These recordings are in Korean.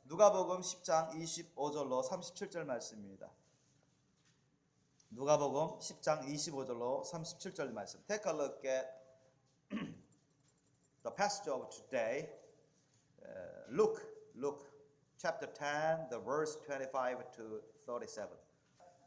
누가복음 10장 25절로 37절 말씀입니다. 누가복음 10장 25절로 37절 말씀. Take a look at the passage of today. Luke chapter 10, the verse 25 to 37.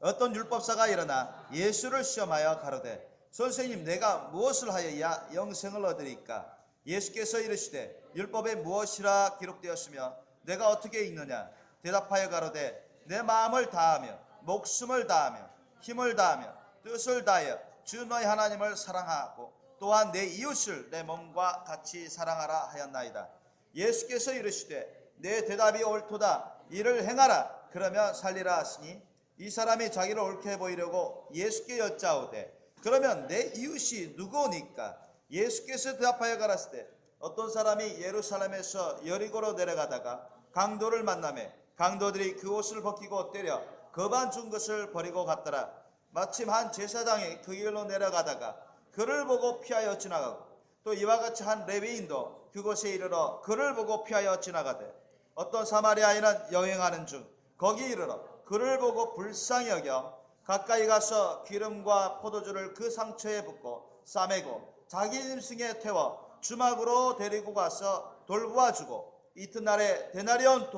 어떤 율법사가 일어나 예수를 시험하여 가로되 선생님 내가 무엇을 하여야 영생을 얻으리까? 예수께서 이르시되 율법에 무엇이라 기록되었으며 내가 어떻게 읽느냐? 대답하여 가로되 내 마음을 다하며 목숨을 다하며 힘을 다하며 뜻을 다하여 주 너희 하나님을 사랑하고 또한 내 이웃을 내 몸과 같이 사랑하라 하였나이다. 예수께서 이르시되 내 대답이 옳도다. 이를 행하라. 그러면 살리라 하시니 이 사람이 자기를 옳게 보이려고 예수께 여짜오되 그러면 내 이웃이 누구니까? 예수께서 대답하여 가라사대 어떤 사람이 예루살렘에서 여리고로 내려가다가 강도를 만나매 강도들이 그 옷을 벗기고 때려 거반 준 것을 버리고 갔더라. 마침 한 제사장이 그 길로 내려가다가 그를 보고 피하여 지나가고 또 이와 같이 한 레위인도 그곳에 이르러 그를 보고 피하여 지나가되 어떤 사마리아인은 여행하는 중 거기 이르러 그를 보고 불쌍히 여겨 가까이 가서 기름과 포도주를 그 상처에 붓고 싸매고 자기 짐승에 태워 주막으로 데리고 가서 돌보아주고 이튿날에 데나리온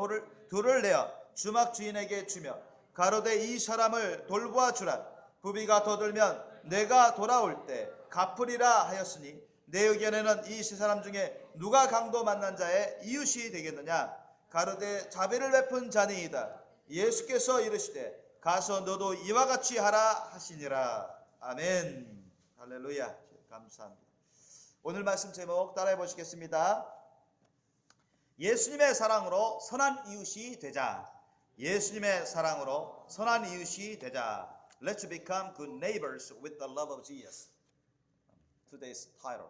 둘을 내어 주막 주인에게 주며 가로되 이 사람을 돌보아주라. 부비가 더 들면 내가 돌아올 때 갚으리라 하였으니 내 의견에는 이 세 사람 중에 누가 강도 만난 자의 이웃이 되겠느냐? 가로되 자비를 베푼 자니이다. 예수께서 이르시되 가서 너도 이와 같이 하라 하시니라. 아멘. 할렐루야. 감사합니다. 오늘 말씀 제목 따라해 보시겠습니다. 예수님의 사랑으로 선한 이웃이 되자. 예수님의 사랑으로 선한 이웃이 되자. Let's become good neighbors with the love of Jesus. Today's title.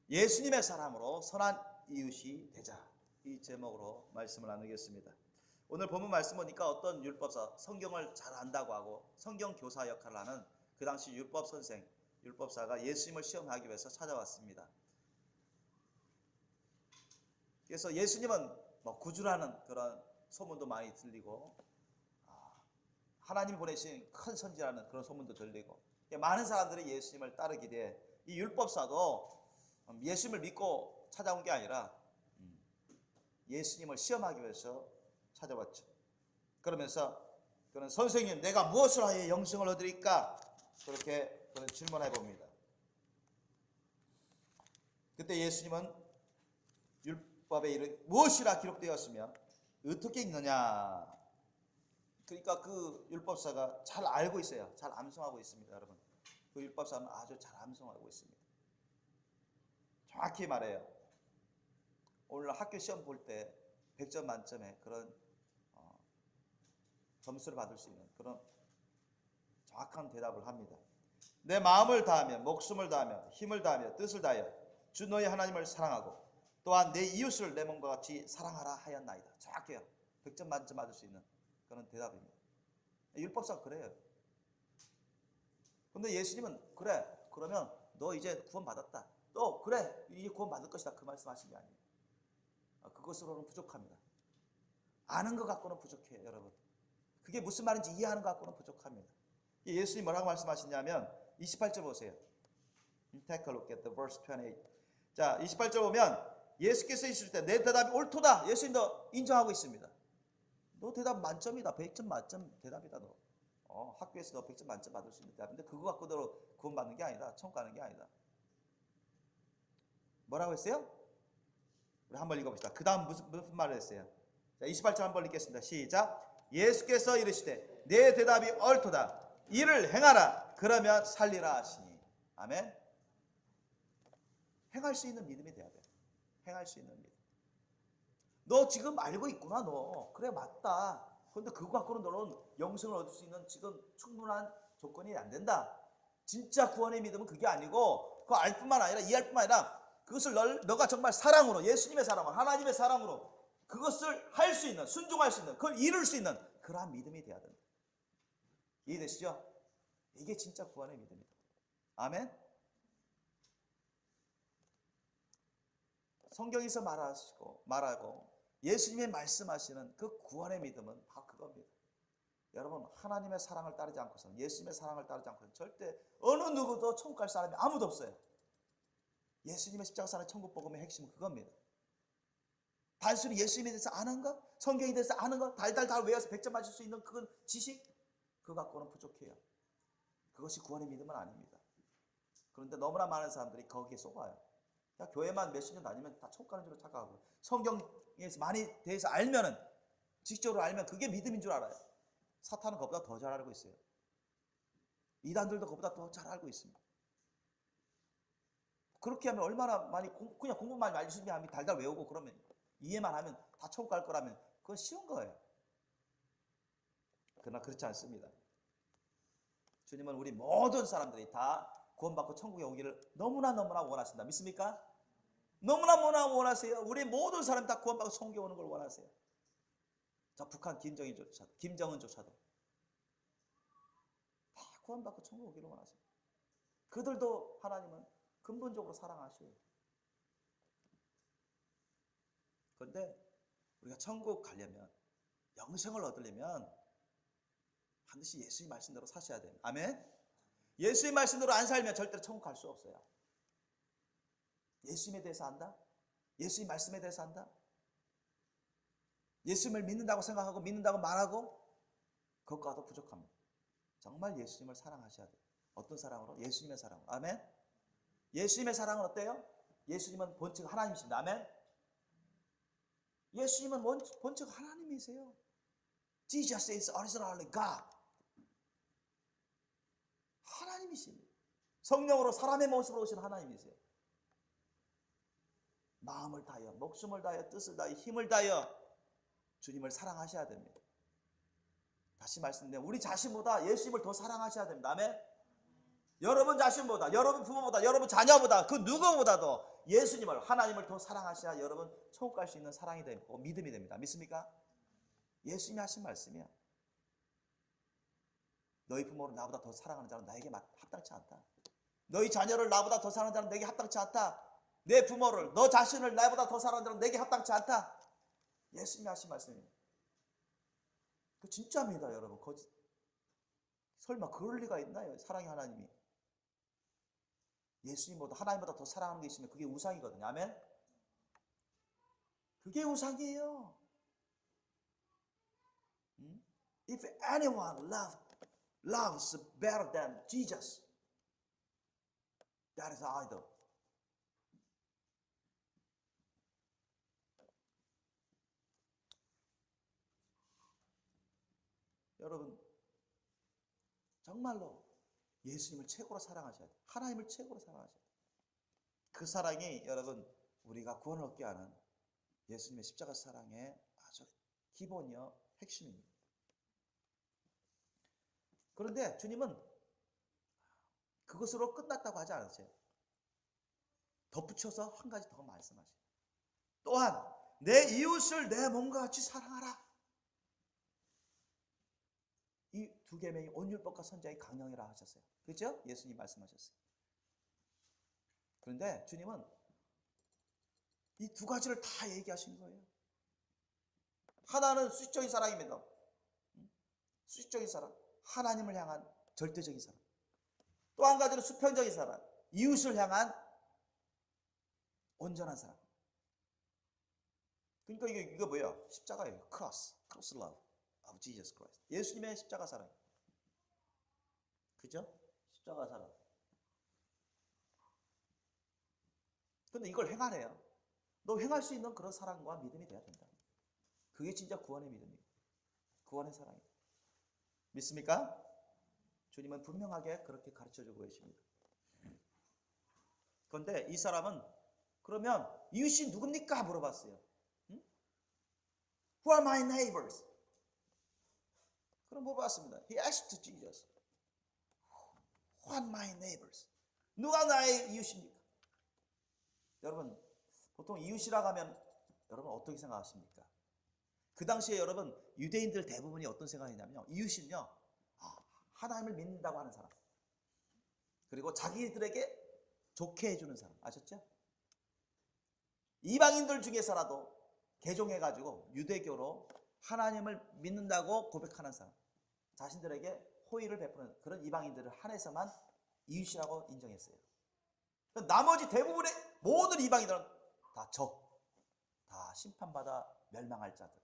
예수님의 사랑으로 선한 이웃이 되자. 이 제목으로 말씀을 나누겠습니다. 오늘 본문 말씀 보니까 어떤 율법사, 성경을 잘 안다고 하고 성경 교사 역할을 하는 그 당시 율법 선생, 율법사가 예수님을 시험하기 위해서 찾아왔습니다. 그래서 예수님은 구주라는 그런 소문도 많이 들리고 하나님 보내신 큰 선지라는 그런 소문도 들리고 많은 사람들이 예수님을 따르기에 이 율법사도 예수님을 믿고 찾아온 게 아니라 예수님을 시험하기 위해서 찾아왔죠. 그러면서 그는 선생님 내가 무엇을 하여 영생을 얻으리까? 그렇게 그는 질문해 봅니다. 그때 예수님은 율법에 무엇이라 기록되었으며 어떻게 읽느냐? 그러니까 그 율법사가 잘 알고 있어요. 잘 암송하고 있습니다. 여러분 그 율법사는 아주 잘 암송하고 있습니다. 정확히 말해요. 오늘 학교 시험 볼 때 100점 만점에 그런 점수를 받을 수 있는 그런 정확한 대답을 합니다. 내 마음을 다하며 목숨을 다하며 힘을 다하며 뜻을 다하여 주 너희 하나님을 사랑하고 또한 내 이웃을 내 몸과 같이 사랑하라 하였나이다. 정확해요. 100점 만점 받을 수 있는 그런 대답입니다. 율법상 그래요. 근데 예수님은 그래 그러면 너 이제 구원 받았다. 또 그래 이제 구원 받을 것이다. 그 말씀하신 게 아니에요. 그것으로는 부족합니다. 아는 것 갖고는 부족해요, 여러분. 그게 무슨 말인지 이해하는 것 갖고는 부족합니다. 예수님 뭐라고 말씀하시냐면 28절 보세요. Take a look at the verse 28. 자, 28절 보면 예수께서 있을 때 내 대답이 옳도다. 예수님도 인정하고 있습니다. 너 대답 만점이다. 100점 만점 대답이다. 너 학교에서 너 100점 만점 받을 수 있는 대답인데 그거 갖고 너 구원 받는 게 아니다. 천국 가는 게 아니다. 뭐라고 했어요? 우리 한번 읽어봅시다. 그 다음 무슨 말을 했어요? 자, 28절 한번 읽겠습니다. 시작. 예수께서 이르시되 내 대답이 옳도다. 이를 행하라. 그러면 살리라 하시니. 아멘. 행할 수 있는 믿음이 돼야 돼. 행할 수 있는 믿음. 너 지금 알고 있구나. 너 그래 맞다. 그런데 그거 갖고는 너는 영생을 얻을 수 있는 지금 충분한 조건이 안 된다. 진짜 구원의 믿음은 그게 아니고 그거 알 뿐만 아니라 이해할 뿐만 아니라 그것을 너가 정말 사랑으로 예수님의 사랑으로 하나님의 사랑으로 그것을 할 수 있는 순종할 수 있는 그걸 이룰 수 있는 그러한 믿음이 돼야 된다. 이해되시죠? 이게 진짜 구원의 믿음이다. 아멘. 성경에서 말하고 예수님이 말씀하시는 그 구원의 믿음은 바로 그겁니다. 여러분, 하나님의 사랑을 따르지 않고서는, 예수님의 사랑을 따르지 않고서는 절대 어느 누구도 천국 갈 사람이 아무도 없어요. 예수님의 십자가 사는 천국 복음의 핵심은 그겁니다. 단순히 예수님에 대해서 아는 것, 성경에 대해서 아는 것, 달달달 외워서 100점 맞을 수 있는 그건 지식, 그거 갖고는 부족해요. 그것이 구원의 믿음은 아닙니다. 그런데 너무나 많은 사람들이 거기에 속아요. 그냥 교회만 몇십 년 다니면 다 천국 가는 줄로 착각하고, 성경에서 많이 대해서 알면은, 지식적으로 알면 그게 믿음인 줄 알아요. 사탄은 그보다 더 잘 알고 있어요. 이단들도 그보다 더 잘 알고 있습니다. 그렇게 하면 얼마나 많이 그냥 공부만 말씀이 하면 달달 외우고 그러면 이해만 하면 다 천국 갈 거라면 그건 쉬운 거예요. 그러나 그렇지 않습니다. 주님은 우리 모든 사람들이 다 구원받고 천국에 오기를 너무나 원하신다. 믿습니까? 너무나 원하세요. 우리 모든 사람 다 구원받고 천국에 오는 걸 원하세요. 자, 북한 김정은조차도 다 구원받고 천국 오기를 원하세요. 그들도 하나님은 근본적으로 사랑하셔요. 그런데 우리가 천국 가려면, 영생을 얻으려면 반드시 예수의 말씀대로 사셔야 돼요. 아멘? 예수의 말씀대로 안 살면 절대로 천국 갈 수 없어요. 예수님에 대해서 안다? 예수의 말씀에 대해서 안다? 예수님을 믿는다고 생각하고 믿는다고 말하고 그것과도 부족합니다. 정말 예수님을 사랑하셔야 돼요. 어떤 사랑으로? 예수님의 사랑으로. 아멘? 예수님의 사랑은 어때요? 예수님은 본즉 하나님이십니다. 아멘? 예수님은 본즉 하나님이세요. Jesus is originally God. 하나님이십니다. 성령으로 사람의 모습으로 오신 하나님이세요. 마음을 다하여, 목숨을 다하여, 뜻을 다하여, 힘을 다하여 주님을 사랑하셔야 됩니다. 다시 말씀드리면 우리 자신보다 예수님을 더 사랑하셔야 됩니다. 아멘? 여러분 자신보다, 여러분 부모보다, 여러분 자녀보다, 그 누구보다도 예수님을, 하나님을 더 사랑하셔야 여러분 천국 갈 수 있는 사랑이 되고 믿음이 됩니다. 믿습니까? 예수님이 하신 말씀이야. 너희 부모를 나보다 더 사랑하는 자는 나에게 합당치 않다. 너희 자녀를 나보다 더 사랑하는 자는 내게 합당치 않다. 내 부모를, 너 자신을 나보다 더 사랑하는 자는 내게 합당치 않다. 예수님이 하신 말씀입니다. 그 진짜입니다, 여러분. 설마 그럴 리가 있나요? 사랑의 하나님이. 예수님보다, 하나님보다 더 사랑하는 게 있으면 그게 우상이거든요. 아멘? 그게 우상이에요. If anyone loves better than Jesus, that is idol. 여러분, 정말로 예수님을 최고로 사랑하셔야 돼요. 하나님을 최고로 사랑하셔야 돼요. 그 사랑이 여러분 우리가 구원을 얻게 하는 예수님의 십자가 사랑의 아주 기본이요, 핵심입니다. 그런데 주님은 그것으로 끝났다고 하지 않으세요. 덧붙여서 한 가지 더 말씀하세요. 또한 내 이웃을 내 몸과 같이 사랑하라. 이 두 계명이 온 율법과 선지자의 강령이라 하셨어요. 그렇죠? 예수님 말씀하셨어요. 그런데 주님은 이 두 가지를 다 얘기하신 거예요. 하나는 수직적인 사랑입니다. 수직적인 사랑, 하나님을 향한 절대적인 사랑. 또 한 가지는 수평적인 사랑, 이웃을 향한 온전한 사랑. 그러니까 이거 뭐예요? 십자가예요. Cross love of Jesus Christ. 예수님의 십자가 사랑. 그죠? 십자가 사랑. 근데 이걸 행하래요. 너 행할 수 있는 그런 사랑과 믿음이 돼야 된다. 그게 진짜 구원의 믿음이에요. 구원의 사랑이에요. 믿습니까? 주님은 분명하게 그렇게 가르쳐주고 계십니다. 그런데 이 사람은 그러면 이웃이 누굽니까? 물어봤어요. Who are my neighbors? 그럼 물어봤습니다. He asked Jesus. Who are my neighbors? 누가 나의 이웃입니까? 여러분, 보통 이웃이라고 하면 여러분 어떻게 생각하십니까? 그 당시에 여러분 유대인들 대부분이 어떤 생각이냐면요, 이웃은요, 하나님을 믿는다고 하는 사람, 그리고 자기들에게 좋게 해주는 사람. 아셨죠? 이방인들 중에서라도 개종해가지고 유대교로 하나님을 믿는다고 고백하는 사람, 자신들에게 호의를 베푸는 그런 이방인들을 한해서만 이웃이라고 인정했어요. 나머지 대부분의 모든 이방인들은 다 적, 다 심판받아 멸망할 자들,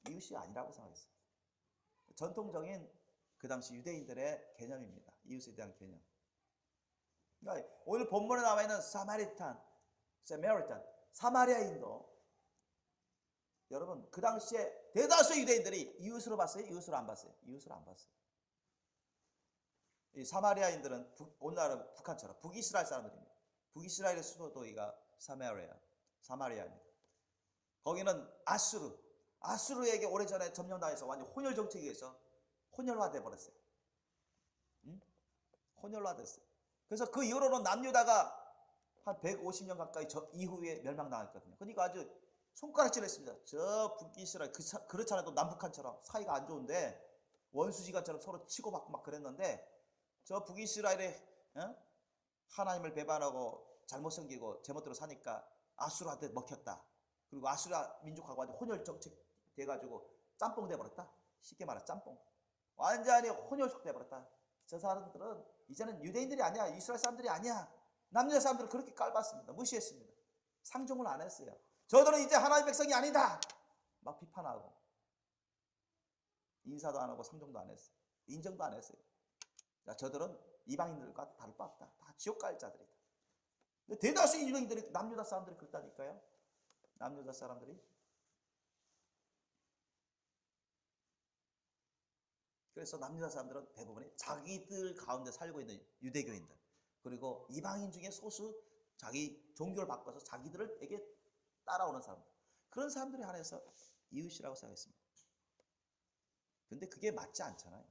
이웃이 아니라고 생각했어요. 전통적인 그 당시 유대인들의 개념입니다. 이웃에 대한 개념. 그러니까 오늘 본문에 나와 있는 사마리아인도 여러분 그 당시에 대다수의 유대인들이 이웃으로 봤어요? 이웃으로 안 봤어요? 이웃으로 안 봤어요. 이 사마리아인들은 오늘날은 북한처럼 북이스라엘 사람들입니다. 북이스라엘의 수도도가 사마리아입니다. 거기는 아수르에게 오래전에 점령당해서 완전 혼혈 정책에 의해서 혼혈화돼 버렸어요. 혼혈화됐어요. 그래서 그 이후로는 남유다가 한 150년 가까이 저 이후에 멸망당했거든요. 그러니까 아주 손가락질했습니다. 저 북이스라엘 그렇잖아요. 남북한처럼 사이가 안 좋은데 원수지간처럼 서로 치고받고 막 그랬는데 저 북이스라엘에 하나님을 배반하고 잘못 섬기고 제멋대로 사니까 아수르한테 먹혔다. 그리고 아수르 민족하고 완전 혼혈 정책 돼가지고 짬뽕 돼버렸다. 쉽게 말해 짬뽕. 완전히 혼혈족 돼버렸다. 저 사람들은 이제는 유대인들이 아니야. 이스라엘 사람들이 아니야. 남녀 사람들을 그렇게 깔봤습니다. 무시했습니다. 상종을 안 했어요. 저들은 이제 하나님의 백성이 아니다. 막 비판하고 인사도 안 하고 상종도 안 했어요. 인정도 안 했어요. 저들은 이방인들과 다를 바 없다. 다 지옥 갈 자들이다. 근데 대다수의 유대인들이 남유다 사람들이 그렇다니까요. 남유다 사람들이. 그래서 남유다 사람들은 대부분이 자기들 가운데 살고 있는 유대교인들, 그리고 이방인 중에 소수 자기 종교를 바꿔서 자기들에게 따라오는 사람들, 그런 사람들이 한해서 이웃이라고 생각했습니다. 근데 그게 맞지 않잖아요.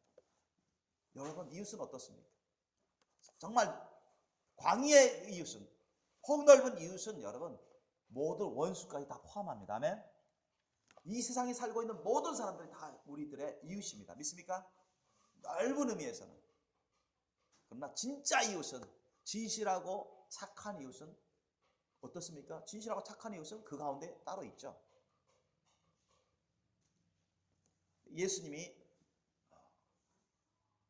여러분, 이웃은 어떻습니까? 정말 광야의 이웃은, 폭넓은 이웃은 여러분 모든 원수까지 다 포함합니다. 아멘. 이 세상에 살고 있는 모든 사람들이 다 우리들의 이웃입니다. 믿습니까? 넓은 의미에서는. 그러나 진짜 이웃은, 진실하고 착한 이웃은 어떻습니까? 진실하고 착한 이웃은 그 가운데 따로 있죠. 예수님이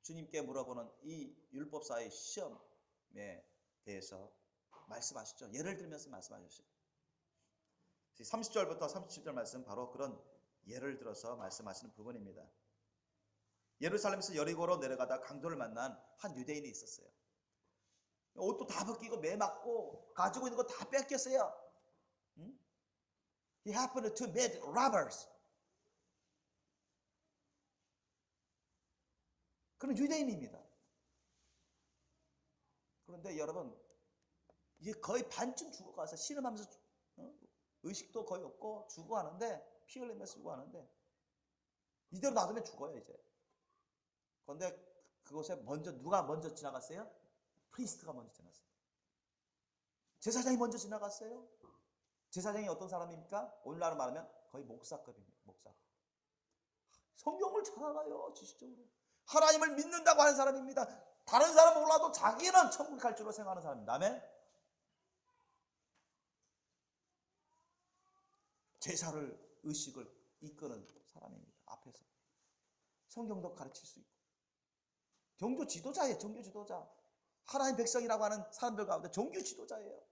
주님께 물어보는 이 율법사의 시험에 대해서 말씀하시죠. 예를 들면서 말씀하셨어요. 30절부터 37절 말씀, 바로 그런 예를 들어서 말씀하시는 부분입니다. 예루살렘에서 여리고로 내려가다 강도를 만난 한 유대인이 있었어요. 옷도 다 벗기고 매 맞고 가지고 있는 거 다 뺏겼어요. He happened to meet robbers. 그런 유대인입니다. 그런데 여러분, 이제 거의 반쯤 죽어가서 신음하면서 의식도 거의 없고 죽어가는데, 피 흘리면서 죽어가는데, 이대로 놔두면 죽어요 이제. 그런데 그곳에 누가 먼저 지나갔어요? 프리스트가 먼저 지나갔어요. 제사장이 먼저 지나갔어요. 제사장이 어떤 사람입니까? 오늘날로 말하면 거의 목사급입니다. 목사. 성경을 잘 알아요. 지식적으로. 하나님을 믿는다고 하는 사람입니다. 다른 사람은 몰라도 자기는 천국 갈 줄로 생각하는 사람입니다. 아멘. 제사를, 의식을 이끄는 사람입니다. 앞에서. 성경도 가르칠 수 있고. 종교 지도자예요. 종교 지도자. 하나님 백성이라고 하는 사람들 가운데 종교 지도자예요.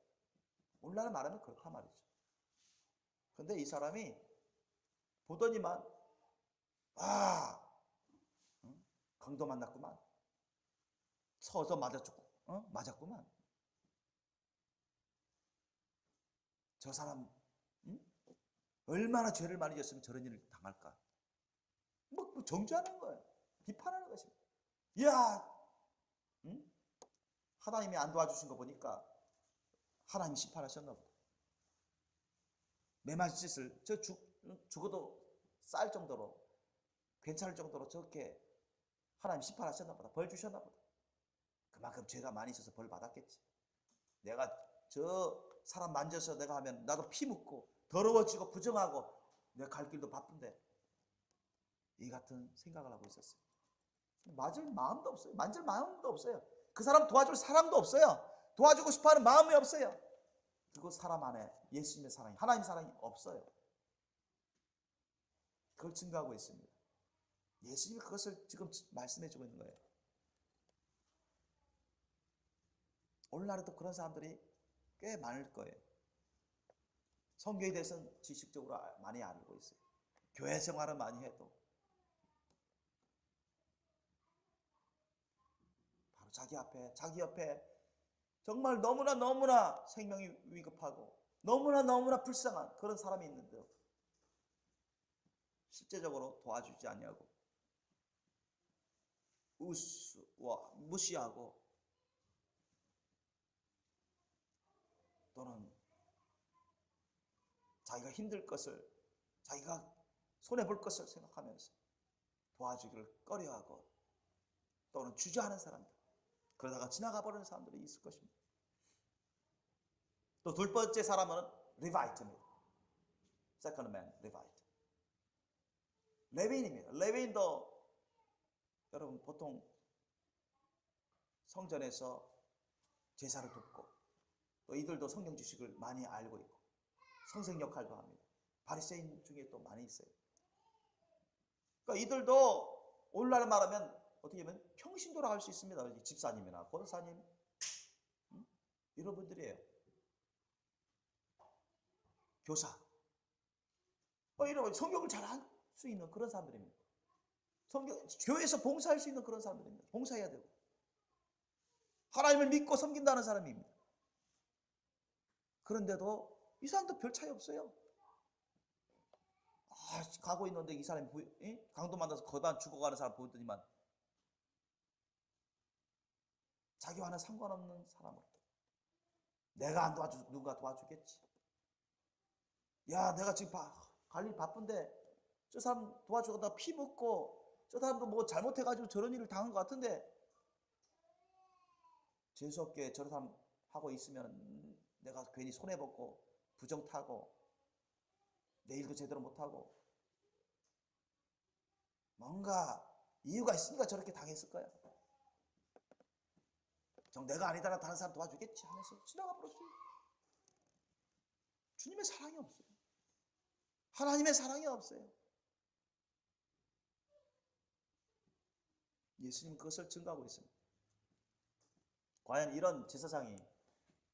오늘날은 말하면 그렇단 말이죠. 그런데 이 사람이 보더니만 강도 만났구만. 서서 맞았구만. 저 사람 얼마나 죄를 많이 졌으면 저런 일을 당할까? 뭐 정죄하는 거예요. 비판하는 것입니다. 하나님이 안 도와주신 거 보니까 하나님 심판하셨나 보다. 매맞은 짓을 죽어도 쌀 정도로, 괜찮을 정도로 저렇게 하나님 심판하셨나 보다. 벌 주셨나 보다. 그만큼 죄가 많이 있어서 벌 받았겠지. 내가 저 사람 만져서 내가 하면 나도 피 묻고 더러워지고 부정하고 내가 갈 길도 바쁜데, 이 같은 생각을 하고 있었어요. 맞을 마음도 없어요. 만질 마음도 없어요. 그 사람 도와줄 사람도 없어요. 도와주고 싶어하는 마음이 없어요. 그곳 사람 안에 예수님의 사랑이, 하나님의 사랑이 없어요. 그걸 증거하고 있습니다. 예수님이 그것을 지금 말씀해주고 있는 거예요. 오늘날에도 그런 사람들이 꽤 많을 거예요. 성경에 대해서는 지식적으로 많이 알고 있어요. 교회 생활을 많이 해도 바로 자기 옆에 정말 너무나 생명이 위급하고 너무나 불쌍한 그런 사람이 있는데요, 실제적으로 도와주지 아니하고 무시하고 또는 자기가 힘들 것을, 자기가 손해볼 것을 생각하면서 도와주기를 꺼려하고 또는 주저하는 사람들, 그러다가 지나가 버리는 사람들이 있을 것입니다. 또 둘 번째 사람은 레바이트입니다. Second man, 레바이트. 레위인입니다. 레위인도 여러분 보통 성전에서 제사를 돕고 또 이들도 성경 지식을 많이 알고 있고 선생 역할도 합니다. 바리새인 중에 또 많이 있어요. 그러니까 이들도 오늘날 말하면 어떻게 보면 평신도라 할 수 있습니다. 집사님이나 권사님 이런 분들이에요. 교사 이런 성경을 잘 할 수 있는 그런 사람들입니다. 교회에서 봉사할 수 있는 그런 사람들입니다. 봉사해야 되고 하나님을 믿고 섬긴다는 사람입니다. 그런데도 이 사람도 별 차이 없어요. 가고 있는데 이 사람이 강도 만나서 거반 죽어가는 사람 보더니만 자기와는 상관없는 사람으로 내가 안 도와주 누가 도와주겠지. 야, 내가 지금 갈 일 바쁜데 저 사람 도와주다가 피 묻고 저 사람도 뭐 잘못해가지고 저런 일을 당한 것 같은데 재수없게 저런 사람 하고 있으면 내가 괜히 손해보고 부정 타고 내 일도 제대로 못하고 뭔가 이유가 있으니까 저렇게 당했을 거야. 내가 아니더라 다른 사람 도와주겠지 하면서 지나가 버렸어요. 주님의 사랑이 없어요. 하나님의 사랑이 없어요. 예수님은 그것을 증거하고 있습니다. 과연 이런 제사장이,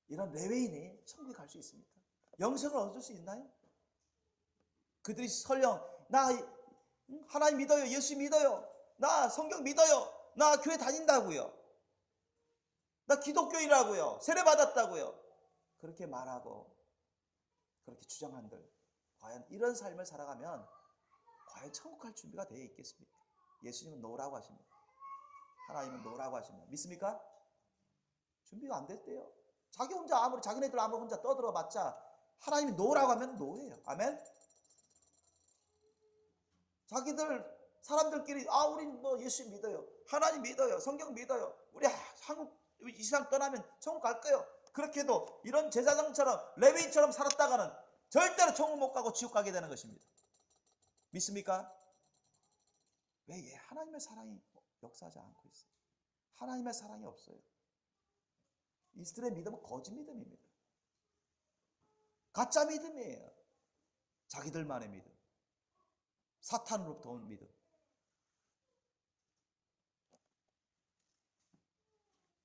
이런 레위인이 천국에 갈 수 있습니까? 영생을 얻을 수 있나요? 그들이 설령 나 하나님 믿어요, 예수 믿어요, 나 성경 믿어요, 나 교회 다닌다고요, 나 기독교인이라고요, 세례 받았다고요, 그렇게 말하고 그렇게 주장한들 과연 이런 삶을 살아가면 과연 천국 갈 준비가 되어 있겠습니까? 예수님은 노라고 하십니다. 하나님은 노라고 하십니다. 믿습니까? 준비가 안 됐대요. 자기네들 아무리 혼자 떠들어 봤자 하나님이 노라고 하면 노예요. 아멘? 사람들끼리 우린 뭐 예수 믿어요, 하나님 믿어요, 성경 믿어요, 우리 한국 이 세상 떠나면 천국 갈 거예요. 그렇게 해도 이런 제사장처럼 레위인처럼 살았다가는 절대로 천국 못 가고 지옥 가게 되는 것입니다. 믿습니까? 왜? 하나님의 사랑이 역사하지 않고 있어요. 하나님의 사랑이 없어요. 이스라엘 믿음은 거짓 믿음입니다. 가짜 믿음이에요. 자기들만의 믿음, 사탄으로부터 온 믿음.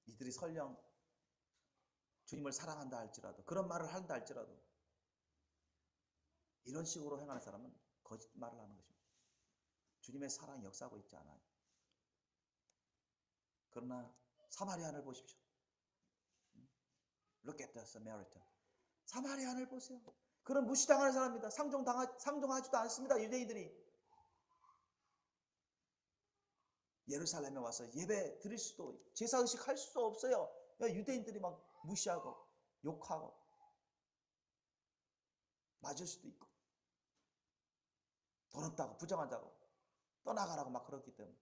이들이 설령 주님을 사랑한다 할지라도, 그런 말을 한다 할지라도 이런 식으로 행하는 사람은 거짓말을 하는 것입니다. 주님의 사랑이 역사하고 있지 않아요. 그러나 사마리아인을 보십시오. Look at the Samaritan. 사마리아인을 보세요. 그런 무시당하는 사람입니다. 상종하지도 않습니다. 유대인들이 예루살렘에 와서 예배 드릴 수도, 제사의식 할 수도 없어요. 유대인들이 막 무시하고 욕하고 맞을 수도 있고 더럽다고 부정한다고 떠나가라고 막 그렇기 때문에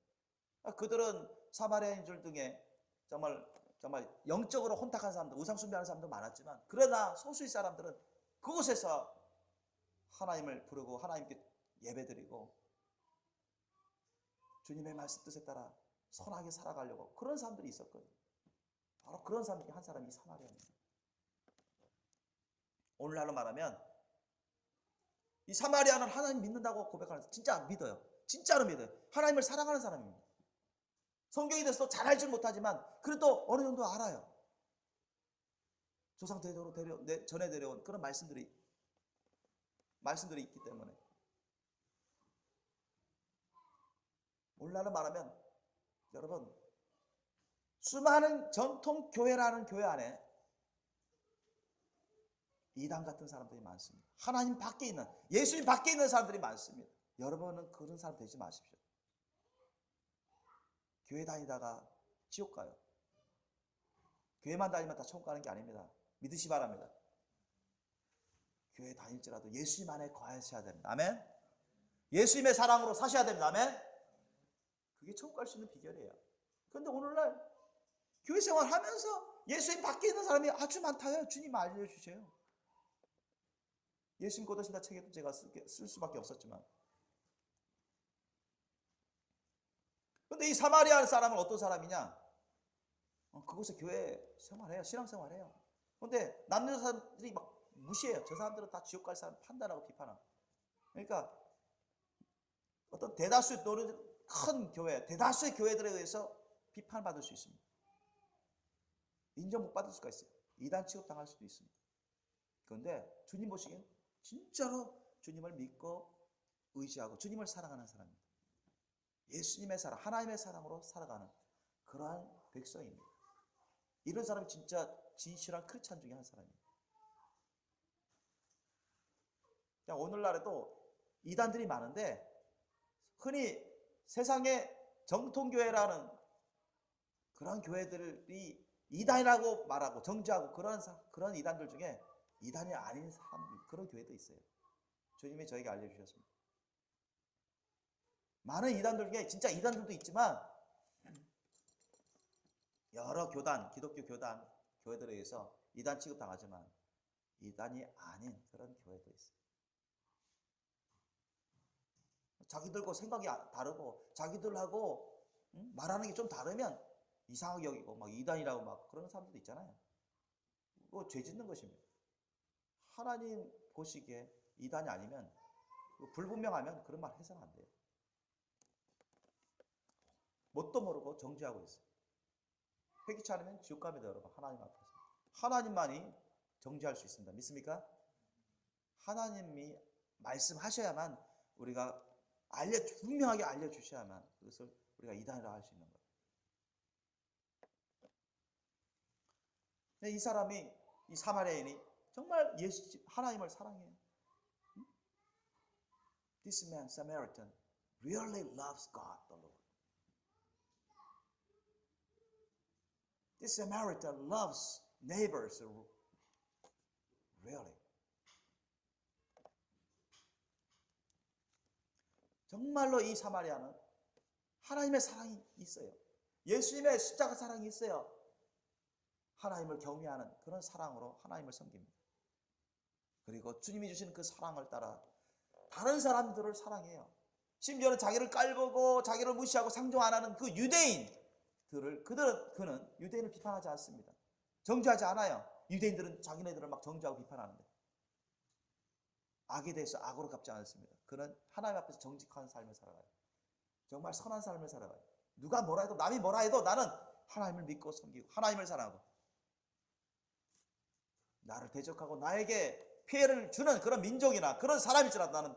그들은 사마리아인들 중에 정말 영적으로 혼탁한 사람들, 우상 숭배하는 사람도 많았지만 그러나 소수의 사람들은 그곳에서 하나님을 부르고 하나님께 예배드리고 주님의 말씀 뜻에 따라 선하게 살아가려고 그런 사람들이 있었거든요. 바로 그런 사람 중에 한 사람이 사마리아입니다. 오늘날로 말하면 이 사마리아는 하나님 믿는다고 고백하는 사람, 진짜 믿어요. 진짜로 믿어요. 하나님을 사랑하는 사람입니다. 성경에 대해서 잘 알지 못하지만 그래도 어느 정도 알아요. 조상 대대로 전해 내려온 그런 말씀들이 있기 때문에. 오늘날로 말하면 여러분, 수많은 전통 교회라는 교회 안에 이단 같은 사람들이 많습니다. 하나님 밖에 있는, 예수님 밖에 있는 사람들이 많습니다. 여러분은 그런 사람 되지 마십시오. 교회 다니다가 지옥 가요. 교회만 다니면 다 천국 가는 게 아닙니다. 믿으시 바랍니다. 교회 다닐지라도 예수님 안에 거하셔야 됩니다. 아멘. 예수님의 사랑으로 사셔야 됩니다. 아멘. 그게 천국 갈 수 있는 비결이에요. 그런데 오늘날 교회 생활하면서 예수님 밖에 있는 사람이 아주 많다요. 주님 알려주세요. 예수님 고도신다 책에도 제가 쓸 수밖에 없었지만, 그런데 이 사마리아 사람은 어떤 사람이냐? 그곳에 교회 생활해요. 신앙생활해요. 그런데 남는 사람들이 막 무시해요. 저 사람들은 다 지옥 갈 사람 판단하고 비판하고. 그러니까 어떤 대다수 또는 큰 교회, 대다수의 교회들에 의해서 비판받을 수 있습니다. 인정 못 받을 수가 있어요. 이단 취급당할 수도 있습니다. 그런데 주님 보시기엔 진짜로 주님을 믿고 의지하고 주님을 사랑하는 사람입니다. 예수님의 사랑, 하나님의 사랑으로 살아가는 그러한 백성입니다. 이런 사람이 진짜 진실한 크리스찬 중에 한 사람입니다. 오늘날에도 이단들이 많은데 흔히 세상의 정통교회라는 그런 교회들이 이단이라고 말하고 정죄하고 그런 이단들 중에 이단이 아닌 사람들, 그런 교회도 있어요. 주님이 저에게 알려주셨습니다. 많은 이단들 중에 진짜 이단들도 있지만 여러 교단, 기독교 교단, 교회들에 의해서 이단 취급당하지만 이단이 아닌 그런 교회도 있어요. 자기들과 생각이 다르고 자기들하고 말하는 게 좀 다르면 이상하게 여기고 막 이단이라고 막 그러는 사람들도 있잖아요. 그거 죄 짓는 것입니다. 하나님 보시기에 이단이 아니면 불분명하면 그런 말 해서는 안 돼요. 뭣도 모르고 정죄하고 있어요. 회개치 않으면 지옥 갑니다, 여러분. 하나님 앞에서. 하나님만이 정죄할 수 있습니다. 믿습니까? 하나님이 말씀하셔야만 우리가 분명하게 알려주셔야만 그것을 우리가 이단이라고 할 수 있는 거예요. 이 사람이, 이 사마리아인이 정말 하나님을 사랑해요. This man, Samaritan, really loves God, the Lord. This Samaritan loves neighbors, really. 정말로 이 사마리아는 하나님의 사랑이 있어요. 예수님의 십자가 사랑이 있어요. 하나님을 경외하는 그런 사랑으로 하나님을 섬깁니다. 그리고 주님이 주시는 그 사랑을 따라 다른 사람들을 사랑해요. 심지어는 자기를 깔보고 자기를 무시하고 상종 안 하는 그 유대인들을 그는 유대인을 비판하지 않습니다. 정죄하지 않아요. 유대인들은 자기네들을 막 정죄하고 비판하는데 악에 대해서 악으로 갚지 않습니다. 그는 하나님 앞에서 정직한 삶을 살아가요. 정말 선한 삶을 살아가요. 누가 뭐라 해도 남이 뭐라 해도 나는 하나님을 믿고 섬기고 하나님을 사랑하고 나를 대적하고 나에게 피해를 주는 그런 민족이나 그런 사람일지라도 나는